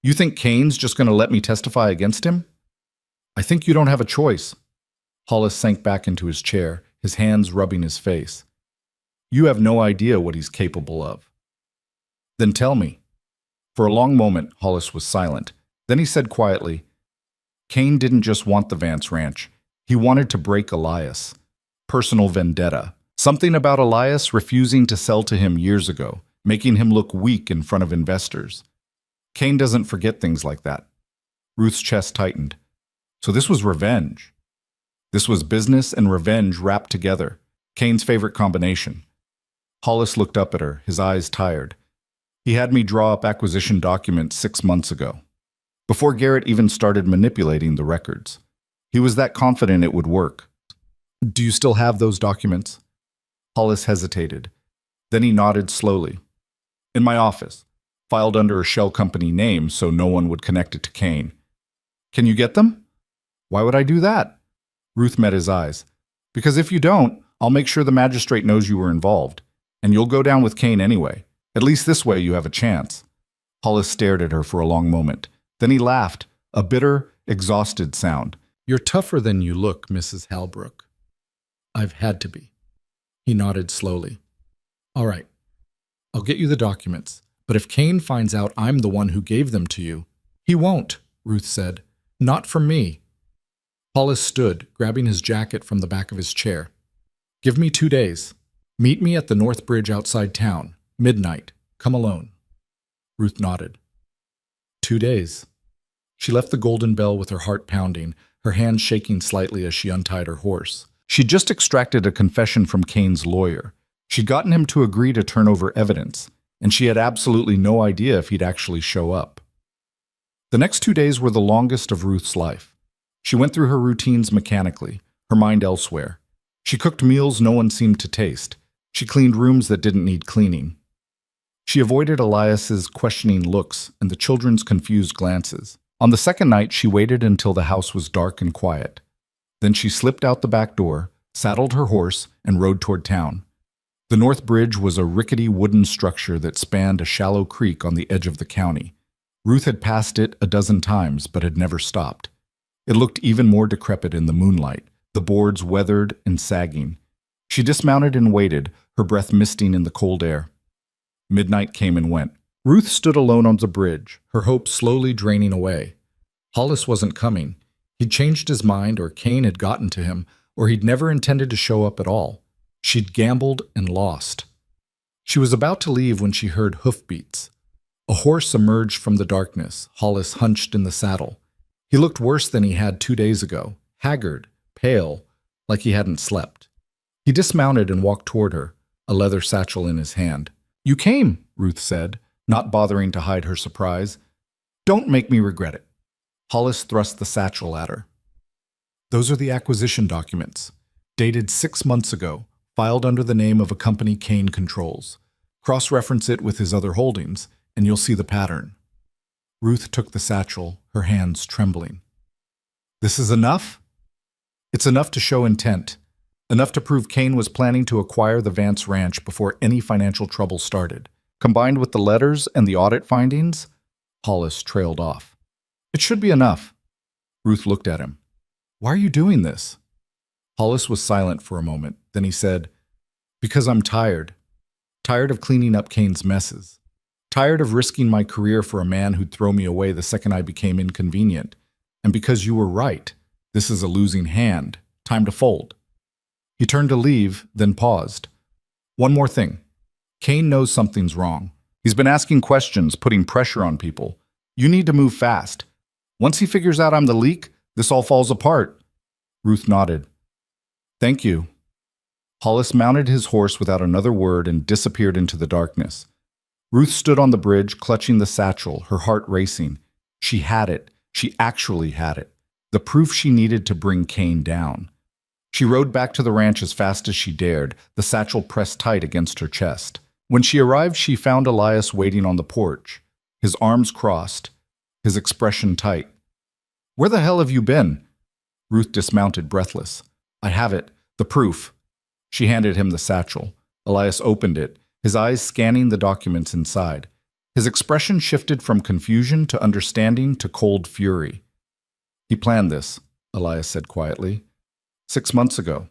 "You think Kane's just going to let me testify against him?" "I think you don't have a choice." Hollis sank back into his chair, his hands rubbing his face. "You have no idea what he's capable of." "Then tell me." For a long moment, Hollis was silent. Then he said quietly, "Kane didn't just want the Vance Ranch. He wanted to break Elias. Personal vendetta. Something about Elias refusing to sell to him years ago, making him look weak in front of investors. Kane doesn't forget things like that." Ruth's chest tightened. So this was revenge. This was business and revenge wrapped together. Kane's favorite combination. Hollis looked up at her, his eyes tired. "He had me draw up acquisition documents 6 months ago, before Garrett even started manipulating the records. He was that confident it would work." "Do you still have those documents?" Hollis hesitated. Then he nodded slowly. "In my office, filed under a shell company name so no one would connect it to Kane." "Can you get them?" "Why would I do that?" Ruth met his eyes. "Because if you don't, I'll make sure the magistrate knows you were involved, and you'll go down with Kane anyway. At least this way you have a chance." Hollis stared at her for a long moment. Then he laughed, a bitter, exhausted sound. "You're tougher than you look, Mrs. Halbrook." "I've had to be." He nodded slowly. "All right. I'll get you the documents, but if Kane finds out I'm the one who gave them to you—" "He won't," Ruth said. "Not from me." Hollis stood, grabbing his jacket from the back of his chair. "Give me 2 days. Meet me at the North Bridge outside town. Midnight. Come alone." Ruth nodded. 2 days. She left the Golden Bell with her heart pounding, her hands shaking slightly as she untied her horse. She'd just extracted a confession from Kane's lawyer. She'd gotten him to agree to turn over evidence, and she had absolutely no idea if he'd actually show up. The next 2 days were the longest of Ruth's life. She went through her routines mechanically, her mind elsewhere. She cooked meals no one seemed to taste. She cleaned rooms that didn't need cleaning. She avoided Elias's questioning looks and the children's confused glances. On the second night, she waited until the house was dark and quiet. Then she slipped out the back door, saddled her horse, and rode toward town. The North Bridge was a rickety wooden structure that spanned a shallow creek on the edge of the county. Ruth had passed it a dozen times, but had never stopped. It looked even more decrepit in the moonlight, the boards weathered and sagging. She dismounted and waited, her breath misting in the cold air. Midnight came and went. Ruth stood alone on the bridge, her hopes slowly draining away. Hollis wasn't coming. He'd changed his mind, or Kane had gotten to him, or he'd never intended to show up at all. She'd gambled and lost. She was about to leave when she heard hoofbeats. A horse emerged from the darkness, Hollis hunched in the saddle. He looked worse than he had 2 days ago, haggard, pale, like he hadn't slept. He dismounted and walked toward her, a leather satchel in his hand. "You came," Ruth said, not bothering to hide her surprise. "Don't make me regret it." Hollis thrust the satchel at her. "Those are the acquisition documents, dated 6 months ago, filed under the name of a company Kane controls. Cross-reference it with his other holdings, and you'll see the pattern." Ruth took the satchel, her hands trembling. "This is enough?" "It's enough to show intent. Enough to prove Kane was planning to acquire the Vance Ranch before any financial trouble started. Combined with the letters and the audit findings," Hollis trailed off. "It should be enough." Ruth looked at him. "Why are you doing this?" Hollis was silent for a moment. Then he said, "Because I'm tired. Tired of cleaning up Kane's messes. Tired of risking my career for a man who'd throw me away the second I became inconvenient. And because you were right, this is a losing hand. Time to fold." He turned to leave, then paused. "One more thing. Kane knows something's wrong. He's been asking questions, putting pressure on people. You need to move fast. Once he figures out I'm the leak, this all falls apart." Ruth nodded. "Thank you." Hollis mounted his horse without another word and disappeared into the darkness. Ruth stood on the bridge, clutching the satchel, her heart racing. She had it. She actually had it. The proof she needed to bring Kane down. She rode back to the ranch as fast as she dared, the satchel pressed tight against her chest. When she arrived, she found Elias waiting on the porch, his arms crossed, his expression tight. "Where the hell have you been?" Ruth dismounted, breathless. "I have it, the proof." She handed him the satchel. Elias opened it, his eyes scanning the documents inside. His expression shifted from confusion to understanding to cold fury. "He planned this," Elias said quietly. 6 months ago.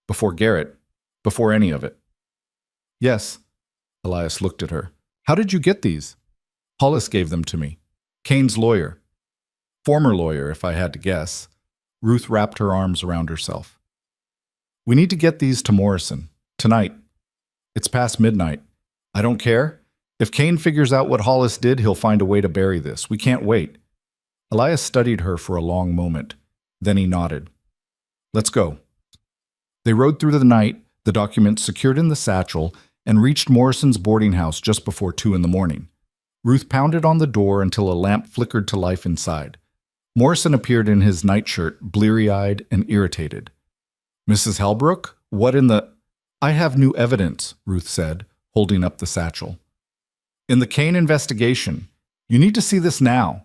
Before Garrett. Before any of it." "Yes." Elias looked at her. "How did you get these?" "Hollis gave them to me. Kane's lawyer. Former lawyer, if I had to guess." Ruth wrapped her arms around herself. "We need to get these to Morrison. Tonight. It's past midnight. I don't care. If Kane figures out what Hollis did, he'll find a way to bury this. We can't wait." Elias studied her for a long moment. Then he nodded. "Let's go." They rode through the night, the documents secured in the satchel, and reached Morrison's boarding house just before 2 a.m. Ruth pounded on the door until a lamp flickered to life inside. Morrison appeared in his nightshirt, bleary-eyed and irritated. "Mrs. Halbrook? What in the—" "I have new evidence," Ruth said, holding up the satchel. "In the Kane investigation. You need to see this now."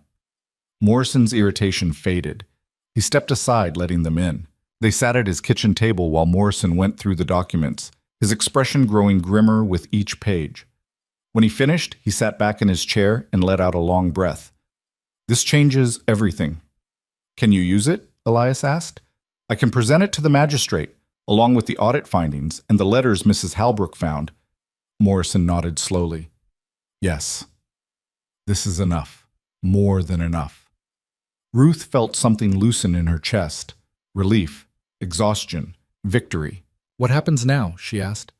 Morrison's irritation faded. He stepped aside, letting them in. They sat at his kitchen table while Morrison went through the documents, his expression growing grimmer with each page. When he finished, he sat back in his chair and let out a long breath. "This changes everything." "Can you use it?" Elias asked. "I can present it to the magistrate, along with the audit findings and the letters Mrs. Halbrook found." Morrison nodded slowly. "Yes. This is enough. More than enough." Ruth felt something loosen in her chest. Relief, exhaustion, victory. "What happens now?" she asked.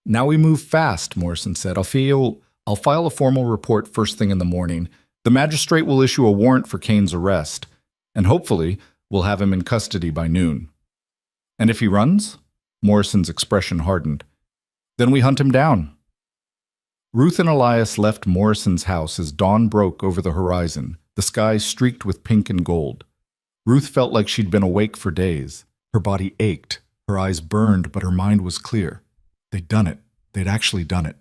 "Now we move fast," Morrison said. I'll file a formal report first thing in the morning. The magistrate will issue a warrant for Kane's arrest, and hopefully we'll have him in custody by noon." "And if he runs?" Morrison's expression hardened. "Then we hunt him down." Ruth and Elias left Morrison's house as dawn broke over the horizon, the sky streaked with pink and gold. Ruth felt like she'd been awake for days. Her body ached, her eyes burned, but her mind was clear. They'd done it. They'd actually done it.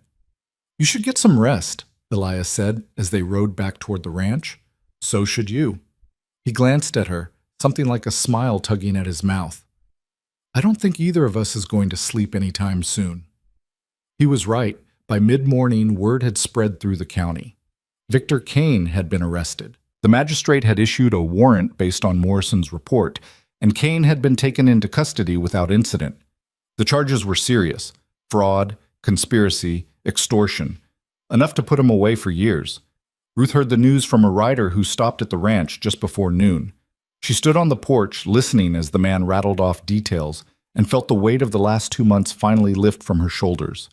"You should get some rest," Elias said as they rode back toward the ranch. "So should you." He glanced at her, something like a smile tugging at his mouth. "I don't think either of us is going to sleep anytime soon." He was right. By mid-morning, word had spread through the county. Victor Kane had been arrested. The magistrate had issued a warrant based on Morrison's report, and Kane had been taken into custody without incident. The charges were serious: fraud, conspiracy, extortion, enough to put him away for years. Ruth heard the news from a rider who stopped at the ranch just before noon. She stood on the porch, listening as the man rattled off details, and felt the weight of the last 2 months finally lift from her shoulders.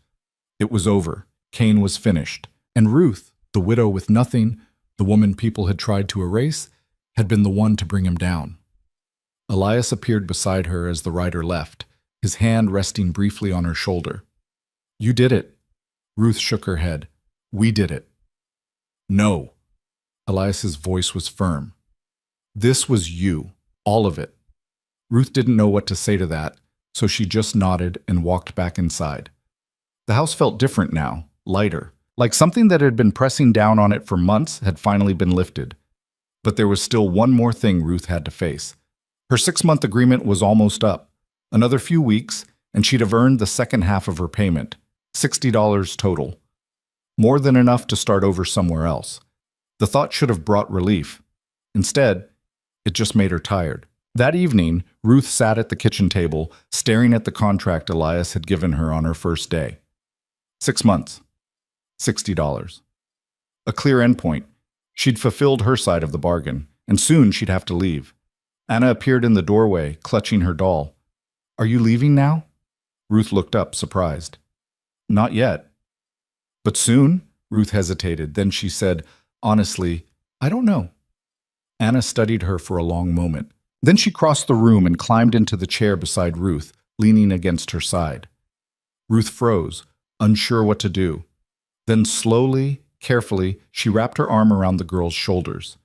It was over. Kane was finished. And Ruth, the widow with nothing, the woman people had tried to erase, had been the one to bring him down. Elias appeared beside her as the rider left, his hand resting briefly on her shoulder. "You did it." Ruth shook her head. "We did it." "No." Elias's voice was firm. "This was you. All of it." Ruth didn't know what to say to that, so she just nodded and walked back inside. The house felt different now, lighter, like something that had been pressing down on it for months had finally been lifted. But there was still one more thing Ruth had to face. Her 6-month agreement was almost up. Another few weeks, and she'd have earned the second half of her payment, $60 total. More than enough to start over somewhere else. The thought should have brought relief. Instead, it just made her tired. That evening, Ruth sat at the kitchen table, staring at the contract Elias had given her on her first day. 6 months. $60. A clear endpoint. She'd fulfilled her side of the bargain, and soon she'd have to leave. Anna appeared in the doorway, clutching her doll. "Are you leaving now?" Ruth looked up, surprised. "Not yet." "But soon?" Ruth hesitated. Then she said, honestly, "I don't know." Anna studied her for a long moment. Then she crossed the room and climbed into the chair beside Ruth, leaning against her side. Ruth froze, unsure what to do. Then slowly, carefully, she wrapped her arm around the girl's shoulders.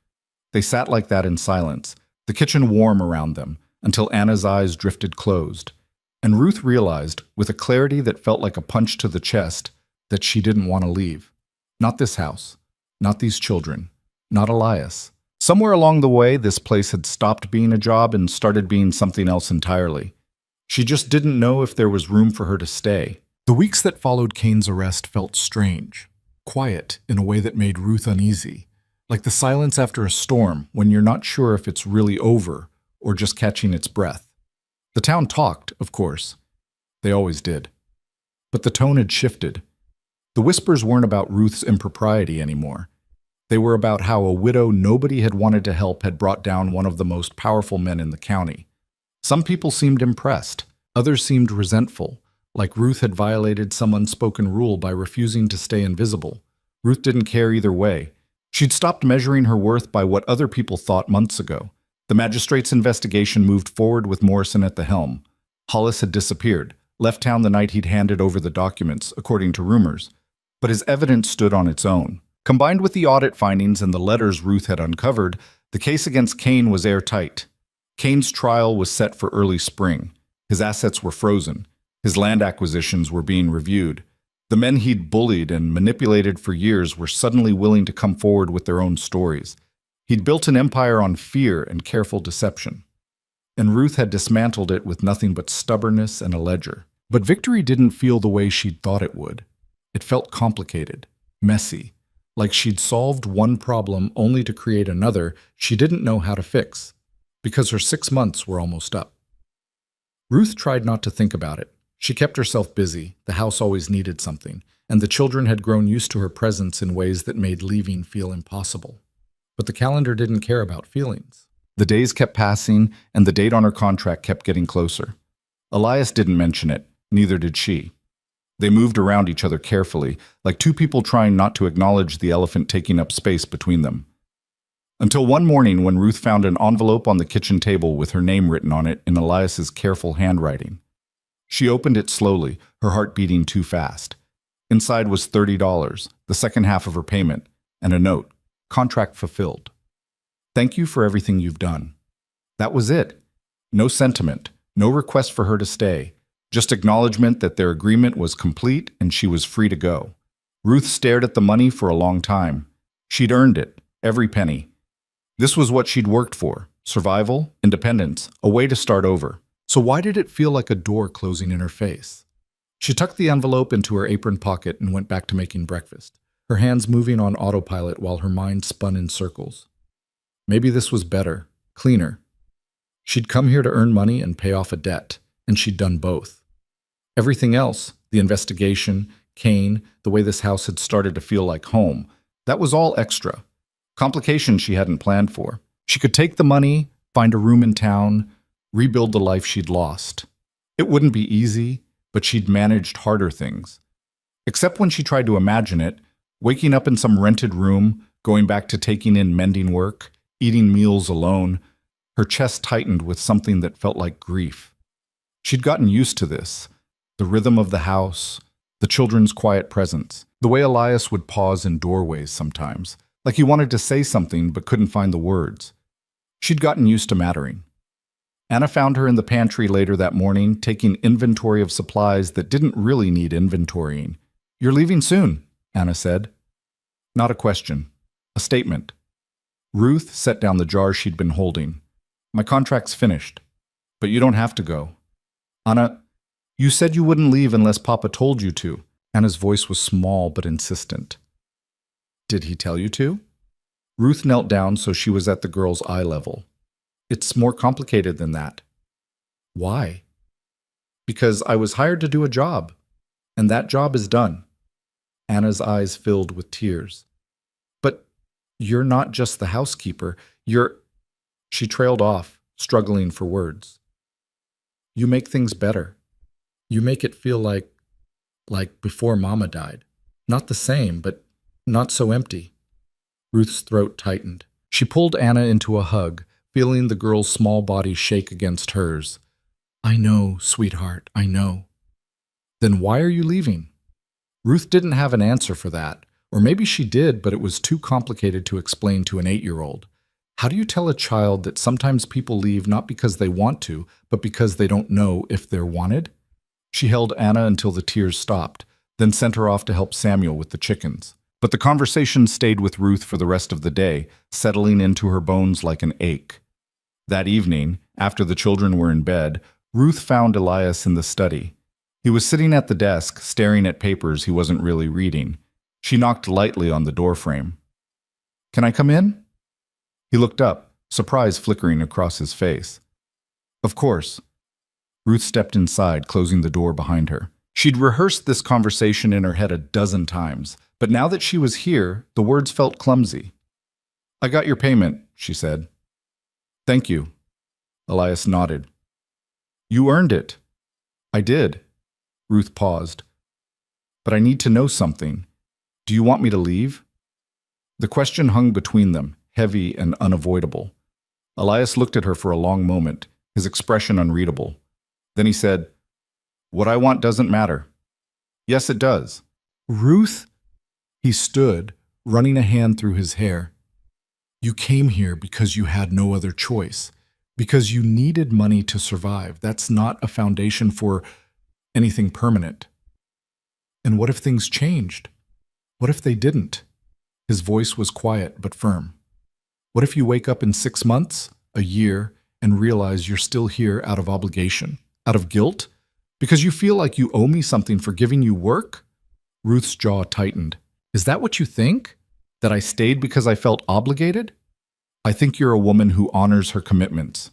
They sat like that in silence, the kitchen warm around them, until Anna's eyes drifted closed, And Ruth realized, with a clarity that felt like a punch to the chest, that she didn't want to leave. Not this house. Not these children. Not Elias. Somewhere along the way, this place had stopped being a job and started being something else entirely. She just didn't know if there was room for her to stay. The weeks that followed Kane's arrest felt strange, quiet in a way that made Ruth uneasy, like the silence after a storm when you're not sure if it's really over or just catching its breath. The town talked, of course. They always did. But the tone had shifted. The whispers weren't about Ruth's impropriety anymore. They were about how a widow nobody had wanted to help had brought down one of the most powerful men in the county. Some people seemed impressed. Others seemed resentful, like Ruth had violated some unspoken rule by refusing to stay invisible. Ruth didn't care either way. She'd stopped measuring her worth by what other people thought months ago. The magistrate's investigation moved forward with Morrison at the helm. Hollis had disappeared, left town the night he'd handed over the documents, according to rumors. But his evidence stood on its own. Combined with the audit findings and the letters Ruth had uncovered, the case against Kane was airtight. Kane's trial was set for early spring. His assets were frozen. His land acquisitions were being reviewed. The men he'd bullied and manipulated for years were suddenly willing to come forward with their own stories. He'd built an empire on fear and careful deception. And Ruth had dismantled it with nothing but stubbornness and a ledger. But victory didn't feel the way she'd thought it would. It felt complicated, messy, like she'd solved one problem only to create another she didn't know how to fix, because her 6 months were almost up. Ruth tried not to think about it. She kept herself busy, the house always needed something, and the children had grown used to her presence in ways that made leaving feel impossible. But the calendar didn't care about feelings. The days kept passing, and the date on her contract kept getting closer. Elias didn't mention it, neither did she. They moved around each other carefully, like two people trying not to acknowledge the elephant taking up space between them. Until one morning when Ruth found an envelope on the kitchen table with her name written on it in Elias's careful handwriting. She opened it slowly, her heart beating too fast. Inside was $30, the second half of her payment, and a note, contract fulfilled. Thank you for everything you've done. That was it. No sentiment, no request for her to stay. Just acknowledgement that their agreement was complete and she was free to go. Ruth stared at the money for a long time. She'd earned it, every penny. This was what she'd worked for: survival, independence, a way to start over. So why did it feel like a door closing in her face? She tucked the envelope into her apron pocket and went back to making breakfast, her hands moving on autopilot while her mind spun in circles. Maybe this was better, cleaner. She'd come here to earn money and pay off a debt, and she'd done both. Everything else, the investigation, Kane, the way this house had started to feel like home, that was all extra. Complications she hadn't planned for. She could take the money, find a room in town, rebuild the life she'd lost. It wouldn't be easy, but she'd managed harder things. Except when she tried to imagine it, waking up in some rented room, going back to taking in mending work, eating meals alone, her chest tightened with something that felt like grief. She'd gotten used to this. The rhythm of the house, the children's quiet presence, the way Elias would pause in doorways sometimes, like he wanted to say something but couldn't find the words. She'd gotten used to mattering. Anna found her in the pantry later that morning, taking inventory of supplies that didn't really need inventorying. "You're leaving soon," Anna said. Not a question, a statement. Ruth set down the jar she'd been holding. "My contract's finished, but you don't have to go." "Anna, you said you wouldn't leave unless Papa told you to." Anna's voice was small but insistent. "Did he tell you to?" Ruth knelt down so she was at the girl's eye level. "It's more complicated than that." "Why?" "Because I was hired to do a job, and that job is done." Anna's eyes filled with tears. "But you're not just the housekeeper. You're—" She trailed off, struggling for words. "You make things better. You make it feel like before Mama died. Not the same, but not so empty." Ruth's throat tightened. She pulled Anna into a hug, feeling the girl's small body shake against hers. "I know, sweetheart, I know." "Then why are you leaving?" Ruth didn't have an answer for that, or maybe she did, but it was too complicated to explain to an 8-year-old. How do you tell a child that sometimes people leave not because they want to, but because they don't know if they're wanted? She held Anna until the tears stopped, then sent her off to help Samuel with the chickens. But the conversation stayed with Ruth for the rest of the day, settling into her bones like an ache. That evening, after the children were in bed, Ruth found Elias in the study. He was sitting at the desk, staring at papers he wasn't really reading. She knocked lightly on the doorframe. "Can I come in?" He looked up, surprise flickering across his face. "Of course." Ruth stepped inside, closing the door behind her. She'd rehearsed this conversation in her head a dozen times, but now that she was here, the words felt clumsy. "I got your payment," she said. "Thank you." Elias nodded. "You earned it." "I did." Ruth paused. "But I need to know something. Do you want me to leave?" The question hung between them, heavy and unavoidable. Elias looked at her for a long moment, his expression unreadable. Then he said, "What I want doesn't matter." "Yes, it does." "Ruth?" He stood, running a hand through his hair. "You came here because you had no other choice, because you needed money to survive. That's not a foundation for anything permanent. And what if things changed? What if they didn't?" His voice was quiet but firm. "What if you wake up in 6 months, a year, and realize you're still here out of obligation, out of guilt, because you feel like you owe me something for giving you work?" Ruth's jaw tightened. "Is that what you think? That I stayed because I felt obligated? I think you're a woman who honors her commitments,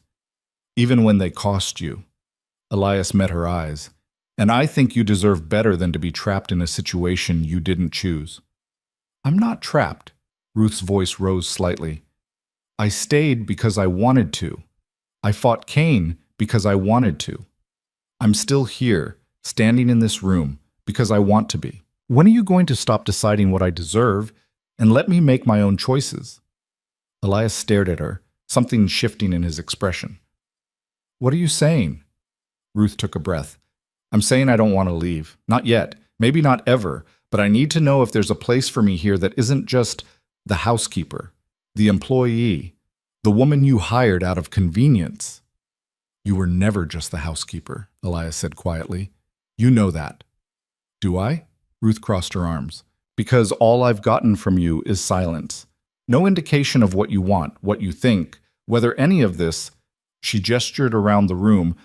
even when they cost you." Elias met her eyes. "And I think you deserve better than to be trapped in a situation you didn't choose." "I'm not trapped." Ruth's voice rose slightly. "I stayed because I wanted to. I fought Cain because I wanted to. I'm still here, standing in this room, because I want to be. When are you going to stop deciding what I deserve and let me make my own choices?" Elias stared at her, something shifting in his expression. "What are you saying?" Ruth took a breath. "I'm saying I don't want to leave. Not yet. Maybe not ever. But I need to know if there's a place for me here that isn't just the housekeeper, the employee, the woman you hired out of convenience." "You were never just the housekeeper," Elias said quietly. "You know that." "Do I?" Ruth crossed her arms. "Because all I've gotten from you is silence. No indication of what you want, what you think, whether any of this," she gestured around the room,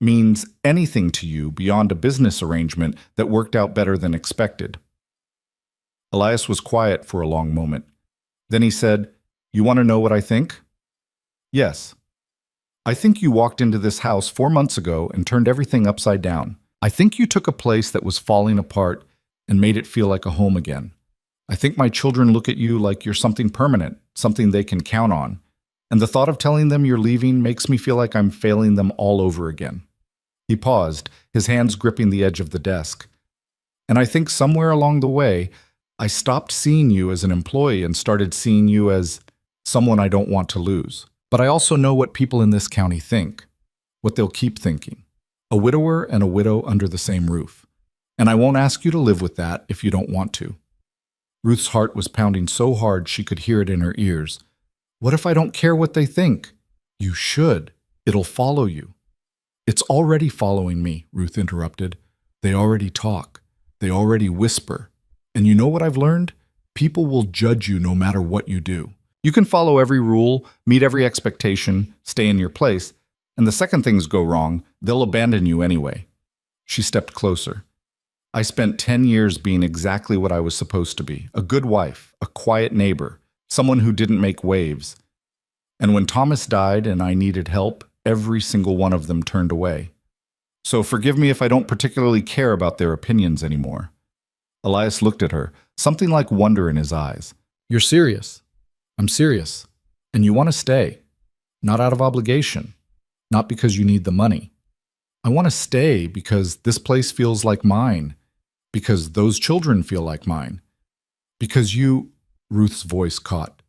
"means anything to you beyond a business arrangement that worked out better than expected." Elias was quiet for a long moment. Then he said, "You want to know what I think?" "Yes." "I think you walked into this house 4 months ago and turned everything upside down. I think you took a place that was falling apart and made it feel like a home again. I think my children look at you like you're something permanent, something they can count on. And the thought of telling them you're leaving makes me feel like I'm failing them all over again." He paused, his hands gripping the edge of the desk. "And I think somewhere along the way, I stopped seeing you as an employee and started seeing you as someone I don't want to lose. But I also know what people in this county think, what they'll keep thinking. A widower and a widow under the same roof. And I won't ask you to live with that if you don't want to." Ruth's heart was pounding so hard she could hear it in her ears. "What if I don't care what they think?" "You should. It'll follow you." "It's already following me," Ruth interrupted. "They already talk. They already whisper. And you know what I've learned? People will judge you no matter what you do. You can follow every rule, meet every expectation, stay in your place, and the second things go wrong, they'll abandon you anyway." She stepped closer. "I spent 10 years being exactly what I was supposed to be, a good wife, a quiet neighbor, someone who didn't make waves. And when Thomas died and I needed help, every single one of them turned away. So forgive me if I don't particularly care about their opinions anymore." Elias looked at her, something like wonder in his eyes. "You're serious?" "I'm serious. And you want to stay. Not out of obligation. Not because you need the money. I want to stay because this place feels like mine. Because those children feel like mine. Because you," Ruth's voice caught,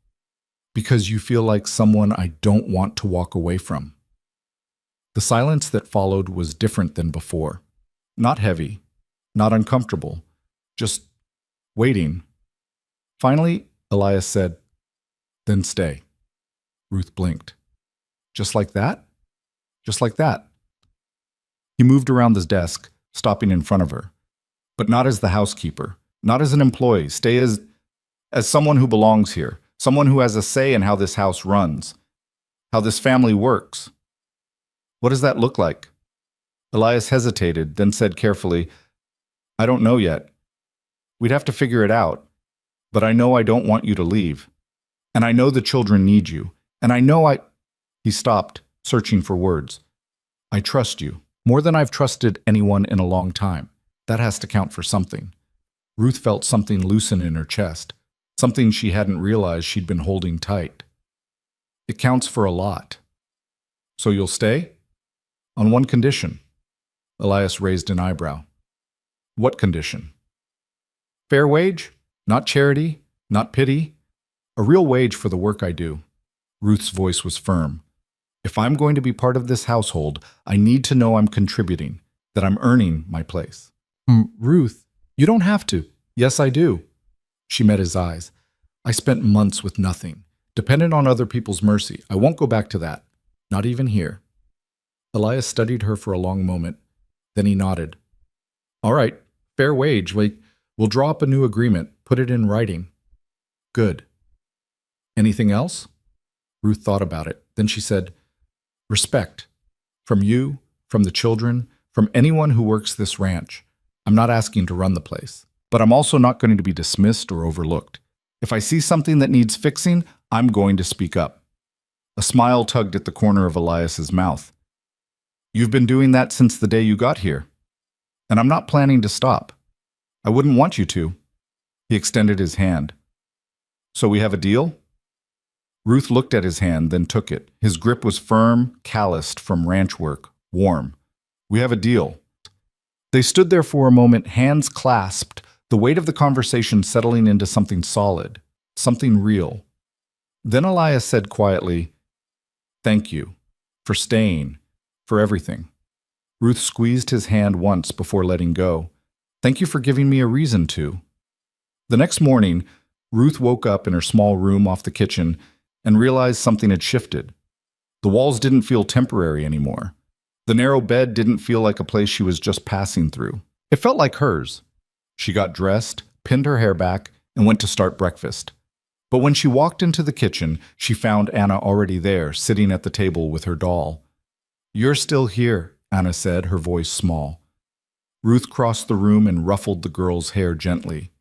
"because you feel like someone I don't want to walk away from." The silence that followed was different than before. Not heavy, not uncomfortable, just waiting. Finally, Elias said, "Then stay." Ruth blinked. Just like that? Just like that. He moved around his desk, stopping in front of her. But not as the housekeeper, not as an employee. Stay as someone who belongs here, someone who has a say in how this house runs, how this family works. What does that look like? Elias hesitated, then said carefully, I don't know yet. We'd have to figure it out. But I know I don't want you to leave. And I know the children need you. And I know I... He stopped, searching for words. I trust you, more than I've trusted anyone in a long time. That has to count for something. Ruth felt something loosen in her chest, something she hadn't realized she'd been holding tight. It counts for a lot. So you'll stay? On one condition. Elias raised an eyebrow. What condition? Fair wage? Not charity? Not pity? A real wage for the work I do. Ruth's voice was firm. If I'm going to be part of this household, I need to know I'm contributing, that I'm earning my place. Ruth, you don't have to. Yes, I do. She met his eyes. I spent months with nothing, dependent on other people's mercy. I won't go back to that. Not even here. Elias studied her for a long moment. Then he nodded. All right, fair wage. We'll draw up a new agreement, put it in writing. Good. Anything else? Ruth thought about it. Then she said, respect. From you, from the children, from anyone who works this ranch. I'm not asking to run the place, but I'm also not going to be dismissed or overlooked. If I see something that needs fixing, I'm going to speak up. A smile tugged at the corner of Elias's mouth. You've been doing that since the day you got here, and I'm not planning to stop. I wouldn't want you to. He extended his hand. So we have a deal? Ruth looked at his hand, then took it. His grip was firm, calloused from ranch work, warm. We have a deal. They stood there for a moment, hands clasped, the weight of the conversation settling into something solid, something real. Then Elias said quietly, thank you, for staying, for everything. Ruth squeezed his hand once before letting go. Thank you for giving me a reason to. The next morning, Ruth woke up in her small room off the kitchen and realized something had shifted. The walls didn't feel temporary anymore. The narrow bed didn't feel like a place she was just passing through. It felt like hers. She got dressed, pinned her hair back, and went to start breakfast. But when she walked into the kitchen, she found Anna already there, sitting at the table with her doll. You're still here, Anna said, her voice small. Ruth crossed the room and ruffled the girl's hair gently.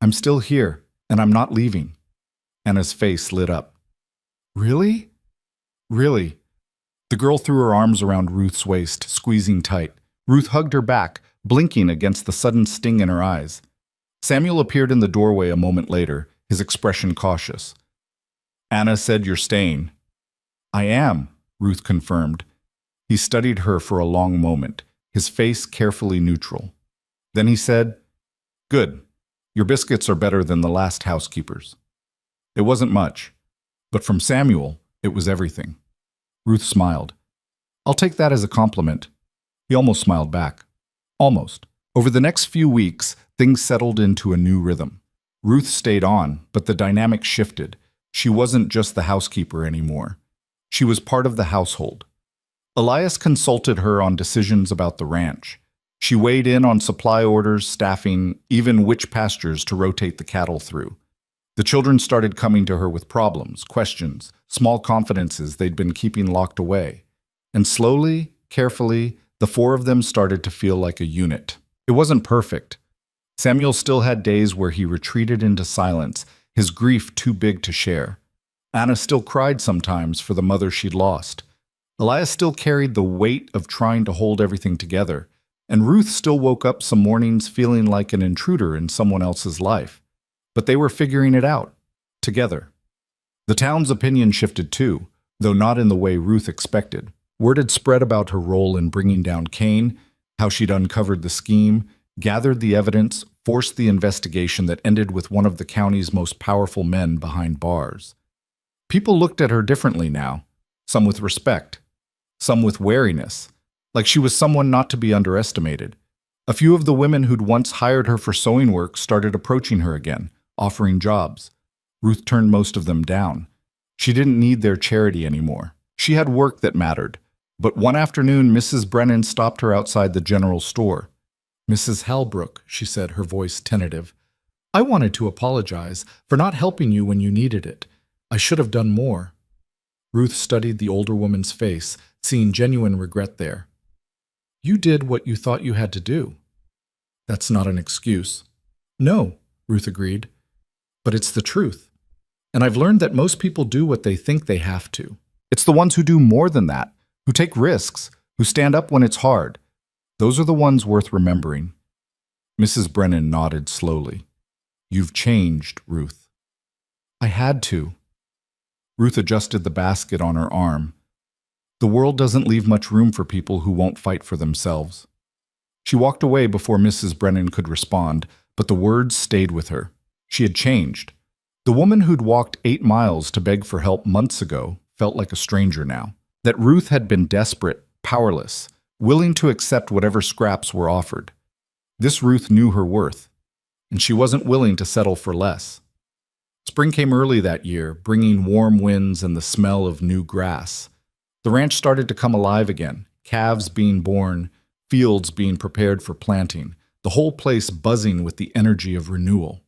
I'm still here, and I'm not leaving. Anna's face lit up. Really? Really? The girl threw her arms around Ruth's waist, squeezing tight. Ruth hugged her back, blinking against the sudden sting in her eyes. Samuel appeared in the doorway a moment later, his expression cautious. Anna said you're staying. I am, Ruth confirmed. He studied her for a long moment, his face carefully neutral. Then he said, good. Your biscuits are better than the last housekeeper's. It wasn't much, but from Samuel, it was everything. Ruth smiled. I'll take that as a compliment. He almost smiled back. Almost. Over the next few weeks, things settled into a new rhythm. Ruth stayed on, but the dynamic shifted. She wasn't just the housekeeper anymore. She was part of the household. Elias consulted her on decisions about the ranch. She weighed in on supply orders, staffing, even which pastures to rotate the cattle through. The children started coming to her with problems, questions, small confidences they'd been keeping locked away. And slowly, carefully, the four of them started to feel like a unit. It wasn't perfect. Samuel still had days where he retreated into silence, his grief too big to share. Anna still cried sometimes for the mother she'd lost. Elias still carried the weight of trying to hold everything together, and Ruth still woke up some mornings feeling like an intruder in someone else's life. But they were figuring it out, together. The town's opinion shifted too, though not in the way Ruth expected. Word had spread about her role in bringing down Cain, how she'd uncovered the scheme, gathered the evidence, forced the investigation that ended with one of the county's most powerful men behind bars. People looked at her differently now, some with respect, some with wariness, like she was someone not to be underestimated. A few of the women who'd once hired her for sewing work started approaching her again, offering jobs. Ruth turned most of them down. She didn't need their charity anymore. She had work that mattered. But one afternoon, Mrs. Brennan stopped her outside the general store. "Mrs. Halbrook," she said, her voice tentative, "I wanted to apologize for not helping you when you needed it. I should have done more." Ruth studied the older woman's face, seeing genuine regret there. "You did what you thought you had to do." "That's not an excuse." "No," Ruth agreed, "but it's the truth. And I've learned that most people do what they think they have to. It's the ones who do more than that, who take risks, who stand up when it's hard. Those are the ones worth remembering." Mrs. Brennan nodded slowly. "You've changed, Ruth." "I had to." Ruth adjusted the basket on her arm. The world doesn't leave much room for people who won't fight for themselves. She walked away before Mrs. Brennan could respond, but the words stayed with her. She had changed. The woman who'd walked 8 miles to beg for help months ago felt like a stranger now. That Ruth had been desperate, powerless, willing to accept whatever scraps were offered. This Ruth knew her worth, and she wasn't willing to settle for less. Spring came early that year, bringing warm winds and the smell of new grass. The ranch started to come alive again, calves being born, fields being prepared for planting, the whole place buzzing with the energy of renewal.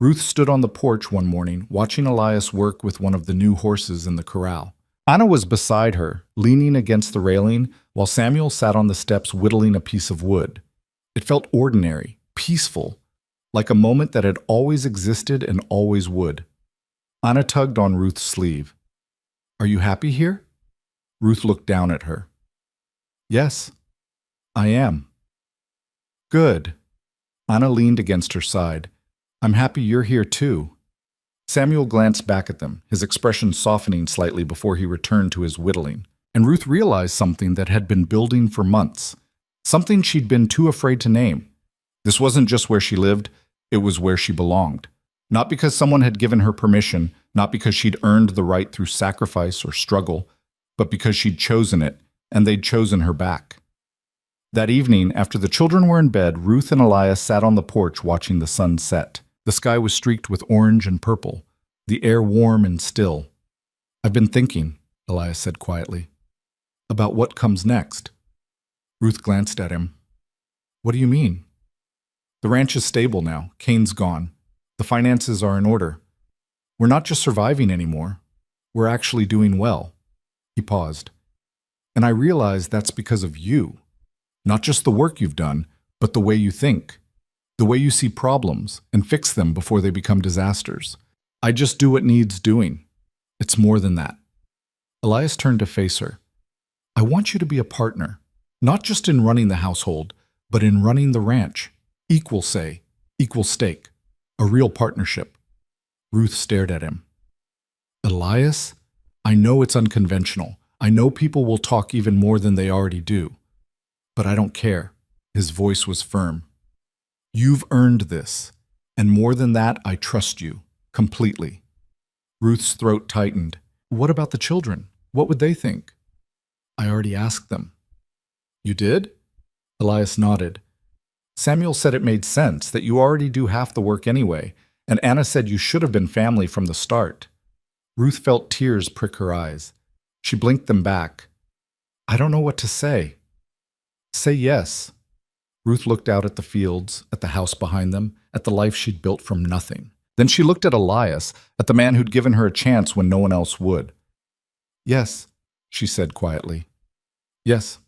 Ruth stood on the porch one morning, watching Elias work with one of the new horses in the corral. Anna was beside her, leaning against the railing, while Samuel sat on the steps whittling a piece of wood. It felt ordinary, peaceful, like a moment that had always existed and always would. Anna tugged on Ruth's sleeve. "Are you happy here?" Ruth looked down at her. "Yes, I am." "Good." Anna leaned against her side. "I'm happy you're here too." Samuel glanced back at them, his expression softening slightly before he returned to his whittling. And Ruth realized something that had been building for months, something she'd been too afraid to name. This wasn't just where she lived, it was where she belonged. Not because someone had given her permission, not because she'd earned the right through sacrifice or struggle, but because she'd chosen it, and they'd chosen her back. That evening, after the children were in bed, Ruth and Elias sat on the porch watching the sun set. The sky was streaked with orange and purple, the air warm and still. "I've been thinking," Elias said quietly, "about what comes next." Ruth glanced at him. "What do you mean?" "The ranch is stable now. Cain's gone. The finances are in order. We're not just surviving anymore. We're actually doing well." He paused. "And I realize that's because of you. Not just the work you've done, but the way you think. The way you see problems and fix them before they become disasters. I just do what needs doing. It's more than that." Elias turned to face her. "I want you to be a partner, not just in running the household, but in running the ranch. Equal say, equal stake, a real partnership." Ruth stared at him. "Elias, I know it's unconventional. I know people will talk even more than they already do. But I don't care." His voice was firm. "You've earned this, and more than that, I trust you, completely." Ruth's throat tightened. "What about the children? What would they think?" "I already asked them." "You did?" Elias nodded. "Samuel said it made sense, that you already do half the work anyway, and Anna said you should have been family from the start." Ruth felt tears prick her eyes. She blinked them back. "I don't know what to say." "Say yes." Ruth looked out at the fields, at the house behind them, at the life she'd built from nothing. Then she looked at Elias, at the man who'd given her a chance when no one else would. "Yes," she said quietly. "Yes,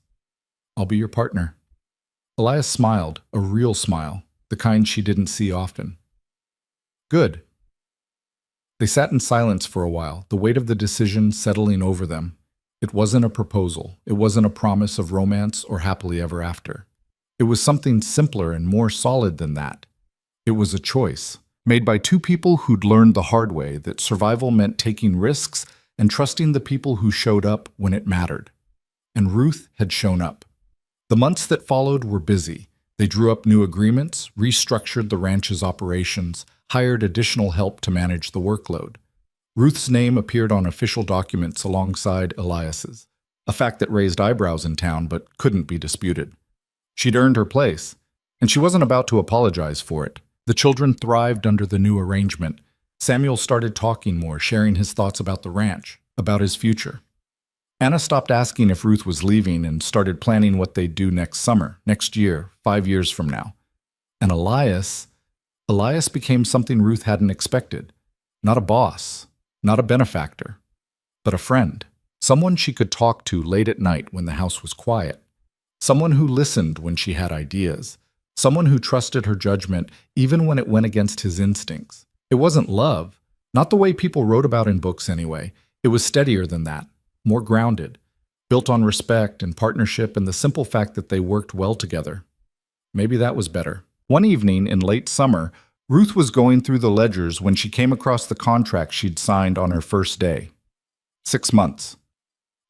I'll be your partner." Elias smiled, a real smile, the kind she didn't see often. "Good." They sat in silence for a while, the weight of the decision settling over them. It wasn't a proposal. It wasn't a promise of romance or happily ever after. It was something simpler and more solid than that. It was a choice, made by two people who'd learned the hard way that survival meant taking risks and trusting the people who showed up when it mattered. And Ruth had shown up. The months that followed were busy. They drew up new agreements, restructured the ranch's operations, hired additional help to manage the workload. Ruth's name appeared on official documents alongside Elias's, a fact that raised eyebrows in town but couldn't be disputed. She'd earned her place, and she wasn't about to apologize for it. The children thrived under the new arrangement. Samuel started talking more, sharing his thoughts about the ranch, about his future. Anna stopped asking if Ruth was leaving and started planning what they'd do next summer, next year, 5 years from now. And Elias became something Ruth hadn't expected. Not a boss, not a benefactor, but a friend. Someone she could talk to late at night when the house was quiet. Someone who listened when she had ideas. Someone who trusted her judgment even when it went against his instincts. It wasn't love, not the way people wrote about in books anyway. It was steadier than that, more grounded, built on respect and partnership and the simple fact that they worked well together. Maybe that was better. One evening in late summer, Ruth was going through the ledgers when she came across the contract she'd signed on her first day. 6 months.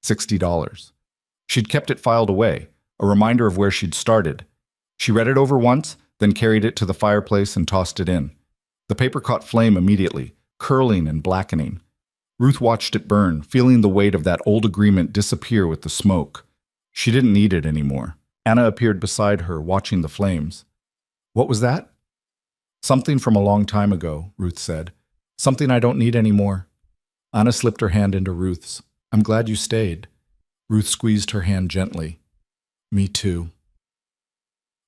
$60. She'd kept it filed away, a reminder of where she'd started. She read it over once, then carried it to the fireplace and tossed it in. The paper caught flame immediately, curling and blackening. Ruth watched it burn, feeling the weight of that old agreement disappear with the smoke. She didn't need it anymore. Anna appeared beside her, watching the flames. "What was that?" "Something from a long time ago," Ruth said. "Something I don't need anymore." Anna slipped her hand into Ruth's. "I'm glad you stayed." Ruth squeezed her hand gently. "Me too."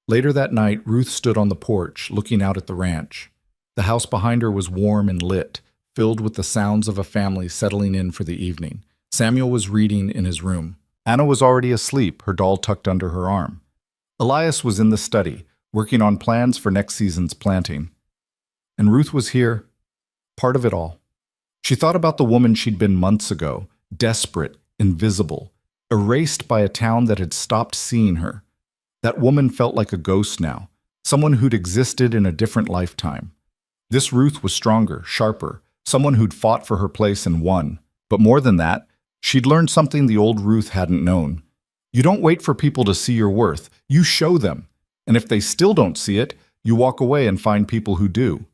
Later that night, Ruth stood on the porch, looking out at the ranch. The house behind her was warm and lit, filled with the sounds of a family settling in for the evening. Samuel was reading in his room. Anna was already asleep, her doll tucked under her arm. Elias was in the study, working on plans for next season's planting. And Ruth was here, part of it all. She thought about the woman she'd been months ago, desperate, invisible, erased by a town that had stopped seeing her. That woman felt like a ghost now, someone who'd existed in a different lifetime. This Ruth was stronger, sharper, someone who'd fought for her place and won. But more than that, she'd learned something the old Ruth hadn't known. You don't wait for people to see your worth, you show them. And if they still don't see it, you walk away and find people who do.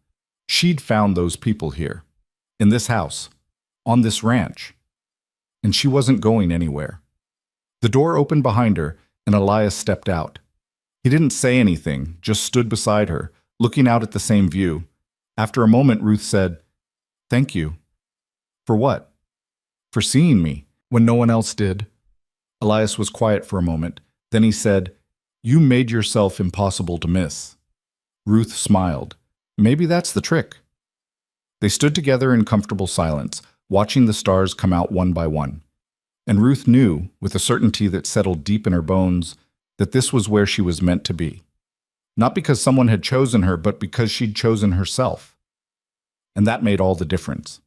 She'd found those people here, in this house, on this ranch. And she wasn't going anywhere. The door opened behind her, and Elias stepped out. He didn't say anything, just stood beside her, looking out at the same view. After a moment, Ruth said, "Thank you." "For what?" "For seeing me, when no one else did." Elias was quiet for a moment. Then he said, "You made yourself impossible to miss." Ruth smiled. "Maybe that's the trick." They stood together in comfortable silence, watching the stars come out one by one. And Ruth knew, with a certainty that settled deep in her bones, that this was where she was meant to be. Not because someone had chosen her, but because she'd chosen herself. And that made all the difference.